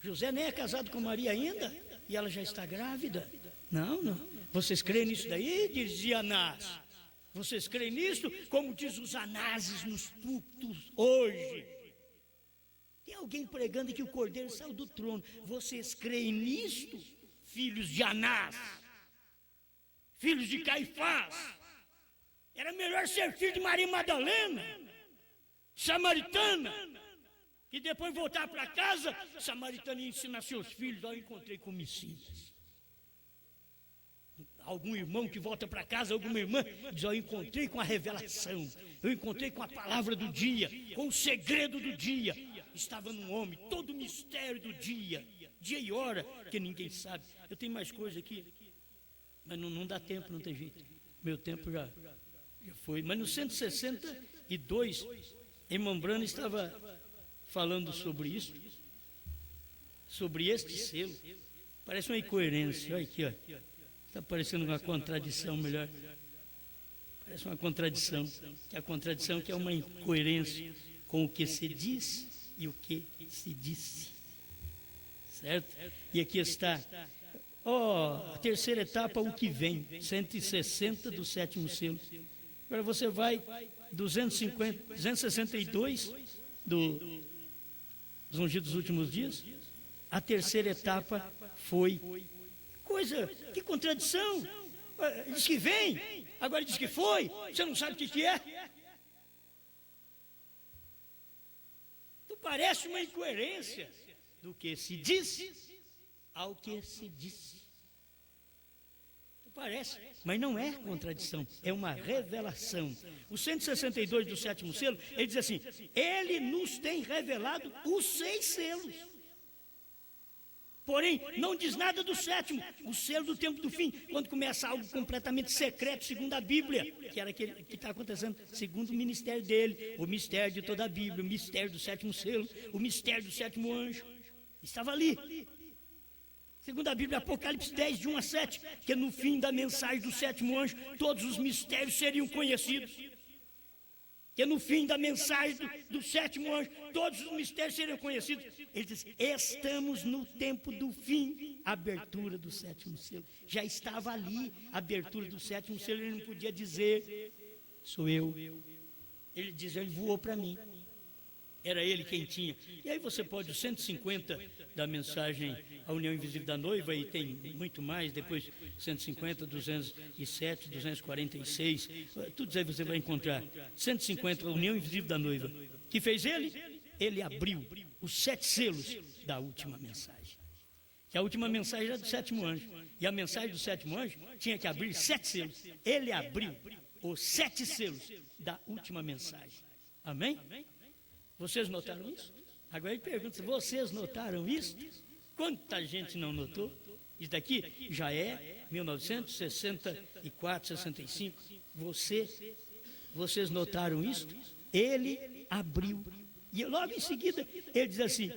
José nem é casado com Maria ainda, e ela já está grávida. Não, vocês creem nisso daí? Dizia Anás. Vocês creem nisso? Como diz os Anases nos púlpitos hoje. Tem alguém pregando que o cordeiro saiu do trono. Vocês creem nisto? Filhos de Anás, filhos de Caifás. Era melhor ser filho de Maria Madalena, samaritana, que depois voltar para casa, samaritana ia ensinar seus filhos. Eu encontrei com o Messias. Algum irmão que volta para casa, alguma irmã, diz, eu encontrei com a revelação, eu encontrei com a palavra do dia, com o segredo do dia. Estava num homem, todo o mistério do dia e hora, que ninguém sabe. Eu tenho mais coisa aqui, mas não dá tempo, não tem jeito. Meu tempo já foi. Mas no 162, irmão Branham estava falando sobre isso, sobre este selo. Parece uma incoerência, olha aqui, ó. Está parecendo uma contradição, melhor. Parece uma contradição. Que a contradição que é uma incoerência com o que se diz e o que se disse. Certo? E aqui está. A terceira etapa, o que vem. 160 do 7º selo. Agora você vai 262 dos ungidos dos últimos dias. A terceira etapa foi... que contradição. Diz que vem, agora diz que foi. Você não sabe o que é. Então parece uma incoerência do que se disse ao que se disse. Então, Parece, mas não é contradição, é uma revelação. O 162 do sétimo selo, ele diz assim: ele nos tem revelado os 6 selos. Porém, não diz nada do sétimo, o selo do tempo do fim, quando começa algo completamente secreto, segundo a Bíblia, que era aquele que está acontecendo, segundo o ministério dele, o mistério de toda a Bíblia, o mistério do sétimo selo, o mistério do sétimo anjo. Estava ali. Segundo a Bíblia, Apocalipse 10, de 1 a 7, que no fim da mensagem do sétimo anjo, todos os mistérios seriam conhecidos. Que no fim da mensagem do sétimo anjo, todos os mistérios seriam conhecidos. Ele diz: estamos no tempo do fim. Abertura do sétimo selo. Já estava ali a abertura do sétimo selo, ele não podia dizer, sou eu. Ele diz, ele voou para mim. Era ele quem tinha. E aí você pode, o 150 da mensagem A União Invisível da Noiva, e tem muito mais, depois 150, 207, 246, tudo isso aí você vai encontrar. 150, A União Invisível da Noiva. Que fez ele? Ele abriu os 7 selos da última mensagem. Que a última mensagem era do sétimo anjo. E a mensagem do sétimo anjo tinha que abrir 7 selos. Ele abriu os 7 selos da última mensagem. Amém? Vocês notaram isso? Agora ele pergunta, vocês notaram isso? Quanta gente não notou? Isso daqui já é 1964, 65. Vocês notaram isso? Ele abriu. E logo em seguida, ele diz assim,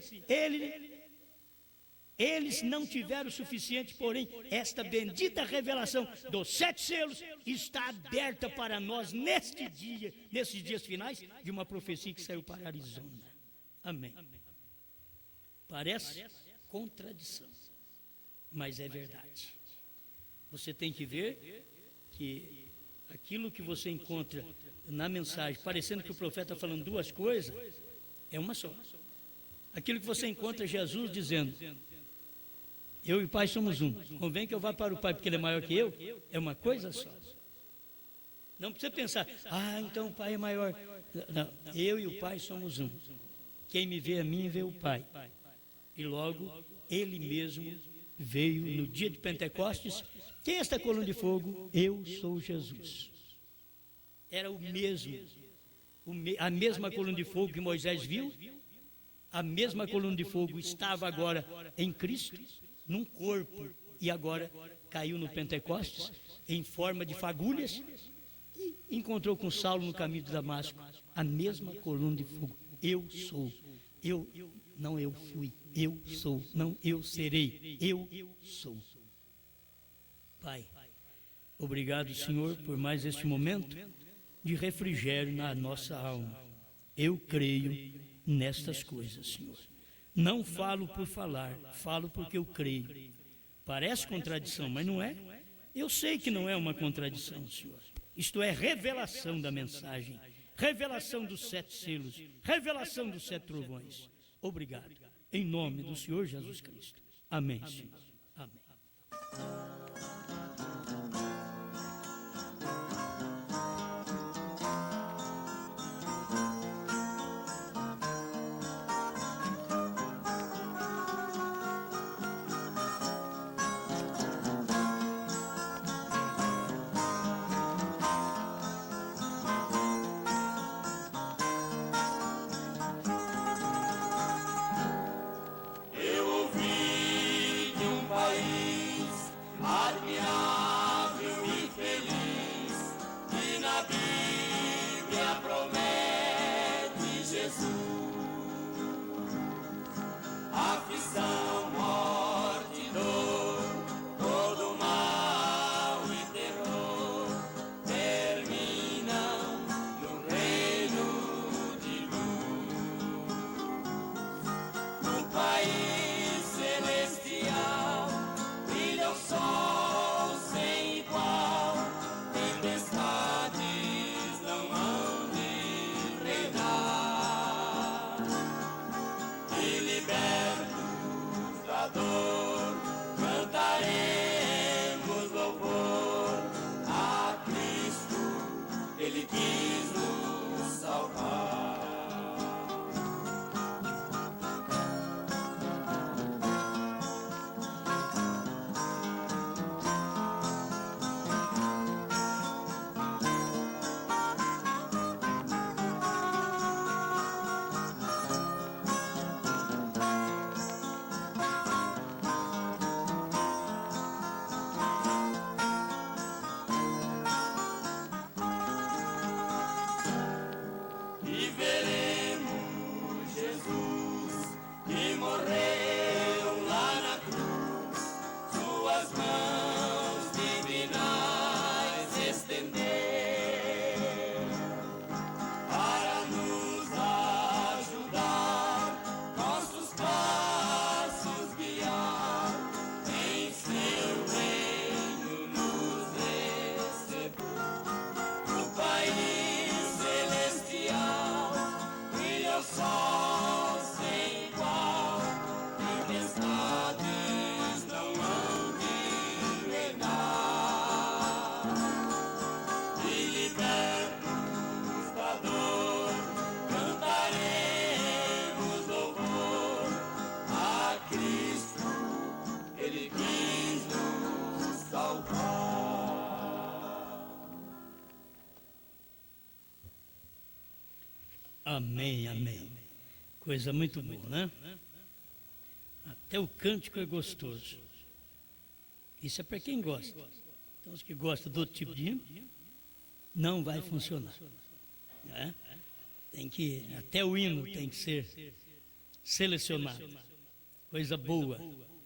eles não tiveram o suficiente, porém, esta bendita revelação dos 7 selos está aberta para nós nesses dias finais, de uma profecia que saiu para Arizona. Amém. Parece contradição, mas é verdade. Você tem que ver que aquilo que você encontra na mensagem, parecendo que o profeta está falando 2 coisas, é uma só. Aquilo que você encontra Jesus dizendo, eu e o Pai somos um. Convém que eu vá para o Pai porque Ele é maior que eu. É uma coisa só. Não precisa pensar, então o Pai é maior. Não, eu e o Pai somos um. Quem me vê a mim, vê o Pai. E logo, Ele mesmo veio no dia de Pentecostes. Quem é esta coluna de fogo? Eu sou Jesus. Era o mesmo. A mesma coluna de fogo que Moisés viu. A mesma coluna de fogo estava agora em Cristo, num corpo, e agora caiu no Pentecostes, em forma de fagulhas, e encontrou com Saulo no caminho de Damasco, a mesma coluna de fogo. Eu sou, não eu fui, eu sou, não eu serei, eu sou. Pai, obrigado, Senhor, por mais este momento de refrigério na nossa alma. Eu creio nestas coisas, Senhor. Não falo por falar, falo porque eu creio. Parece contradição, mas não é. Eu sei que não é uma contradição, Senhor. Isto é revelação da mensagem, revelação dos 7 selos, revelação dos 7 trovões. Obrigado. Em nome do Senhor Jesus Cristo. Amém, Senhor. Amém. Tempestades não hão de reinar. Amém, amém. Coisa muito boa, né? Até o cântico é gostoso. Isso é para quem gosta. Então, os que gostam do outro tipo de hino, não vai funcionar. Né? Até o hino tem que ser selecionado. Coisa boa,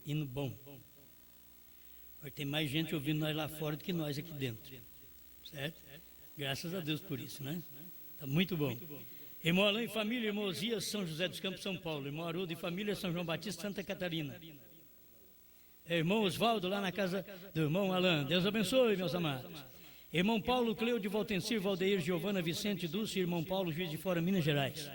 hino bom. Tem mais gente ouvindo nós lá fora do que nós aqui dentro. Certo? Graças a Deus por isso, né? Está muito bom. Irmão Alain e família, irmão Osias, São José dos Campos, São Paulo. Irmão Haroldo e família, São João Batista, Santa Catarina. Irmão Osvaldo, lá na casa do irmão Alain. Deus abençoe, meus amados. Irmão Paulo, Cleude, Valtencir, Valdeir, Giovana, Vicente, Dulce, irmão Paulo, Juiz de Fora, Minas Gerais.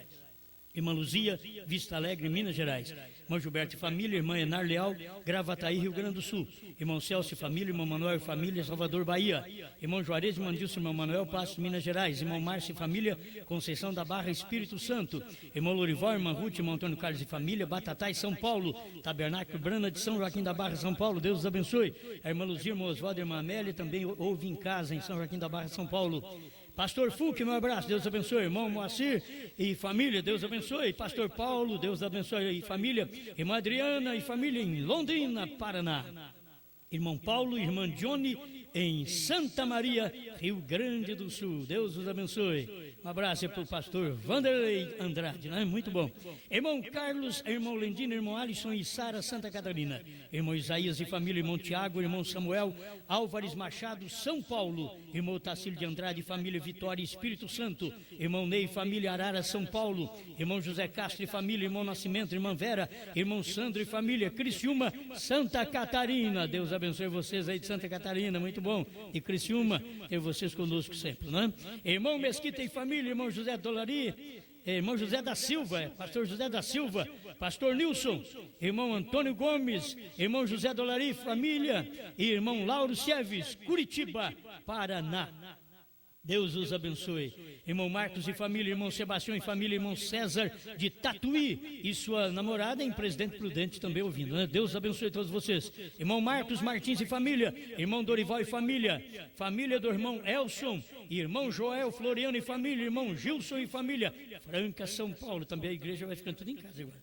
Irmã Luzia, Vista Alegre, Minas Gerais. Irmão Gilberto e família, irmã Enar Leal, Gravataí, Rio Grande do Sul. Irmão Celso e família, irmão Manuel e família, Salvador, Bahia. Irmão Juarez e Mandilson, irmão Manuel, Passo, Minas Gerais. Irmão Márcio e família, Conceição da Barra, Espírito Santo. Irmão Lorival, irmã Ruth, irmão Antônio Carlos e família, Batatais, São Paulo. Tabernáculo Brana de São Joaquim da Barra, São Paulo. Deus os abençoe. A irmã Luzia, irmão Oswaldo e irmã Amélia também ouve em casa, em São Joaquim da Barra, São Paulo. Pastor Fulk, meu abraço, Deus abençoe. Irmão Moacir e família, Deus abençoe. Pastor Paulo, Deus abençoe e família. Irmã Adriana e família em Londrina, Paraná. Irmão Paulo e irmã Johnny em Santa Maria, Rio Grande do Sul. Deus os abençoe. Um abraço para o pastor Vanderlei Andrade, né? Muito bom. Irmão Carlos, irmão Lendino, irmão Alisson e Sara, Santa Catarina. Irmão Isaías e família, irmão Tiago, irmão Samuel, Álvares Machado, São Paulo. Irmão Tacílio de Andrade, família Vitória, Espírito Santo. Irmão Ney, família Arara, São Paulo. Irmão José Castro e família, irmão Nascimento, irmã Vera, irmão Sandro e família, Criciúma, Santa Catarina. Deus abençoe vocês aí de Santa Catarina, muito bom. E Criciúma, ter vocês conosco sempre, né? Irmão Mesquita e família, irmão José Dolari, irmão José da Silva, pastor José da Silva, pastor Nilson, irmão Antônio Gomes, irmão José Dolari, família, e irmão Lauro Sieves, Curitiba, Paraná. Deus os abençoe. Irmão Marcos e família, irmão Sebastião e família, irmão César de Tatuí e sua namorada em Presidente Prudente também ouvindo, né? Deus abençoe todos vocês. Irmão Marcos Martins e família, irmão Dorival e família, família do irmão Elson, irmão Joel, Floriano e família, irmão Gilson e família, Franca, São Paulo. Também a igreja vai ficando tudo em casa agora.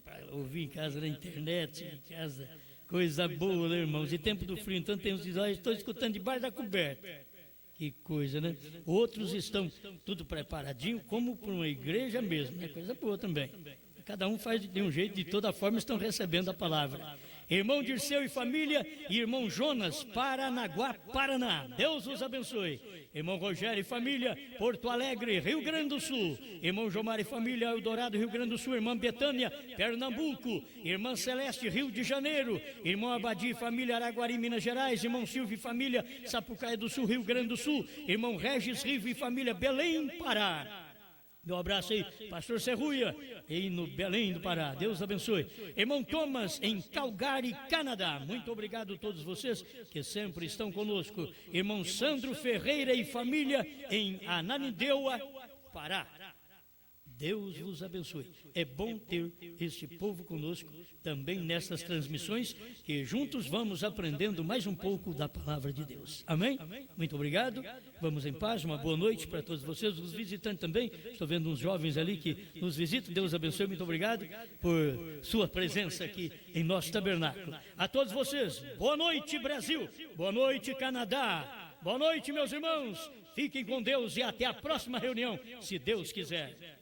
Para ouvir em casa, na internet, em casa, coisa boa, né, irmãos? E tempo do frio, então tem uns que dizem, estou escutando debaixo da coberta. Que coisa, né? Outros estão tudo preparadinho, como para uma igreja mesmo, é coisa boa também. Cada um faz de um jeito, de toda forma estão recebendo a palavra. Irmão Dirceu e família, e irmão Jonas, Paranaguá, Paraná. Deus os abençoe. Irmão Rogério e família, Porto Alegre, Rio Grande do Sul. Irmão Jomar e família, Eldorado, Rio Grande do Sul. Irmã Betânia, Pernambuco. Irmã Celeste, Rio de Janeiro. Irmão Abadi e família, Araguari, Minas Gerais. Irmão Silvio e família, Sapucaia do Sul, Rio Grande do Sul. Irmão Regis Rivo e família, Belém, Pará. Meu abraço aí, pastor Serruia, aí no Belém do Pará. Deus abençoe. Irmão Thomas, em Calgary, Canadá. Muito obrigado a todos vocês que sempre estão conosco. Irmão Sandro Ferreira e família, em Ananindeua, Pará. Deus vos abençoe. É bom ter este povo conosco também nessas transmissões, que juntos vamos aprendendo mais um pouco da palavra de Deus. Amém? Muito obrigado. Vamos em paz. Uma boa noite para todos vocês, os visitantes também. Estou vendo uns jovens ali que nos visitam. Deus abençoe. Muito obrigado por sua presença aqui em nosso tabernáculo. A todos vocês, boa noite, Brasil. Boa noite, Canadá. Boa noite, meus irmãos. Fiquem com Deus e até a próxima reunião, se Deus quiser.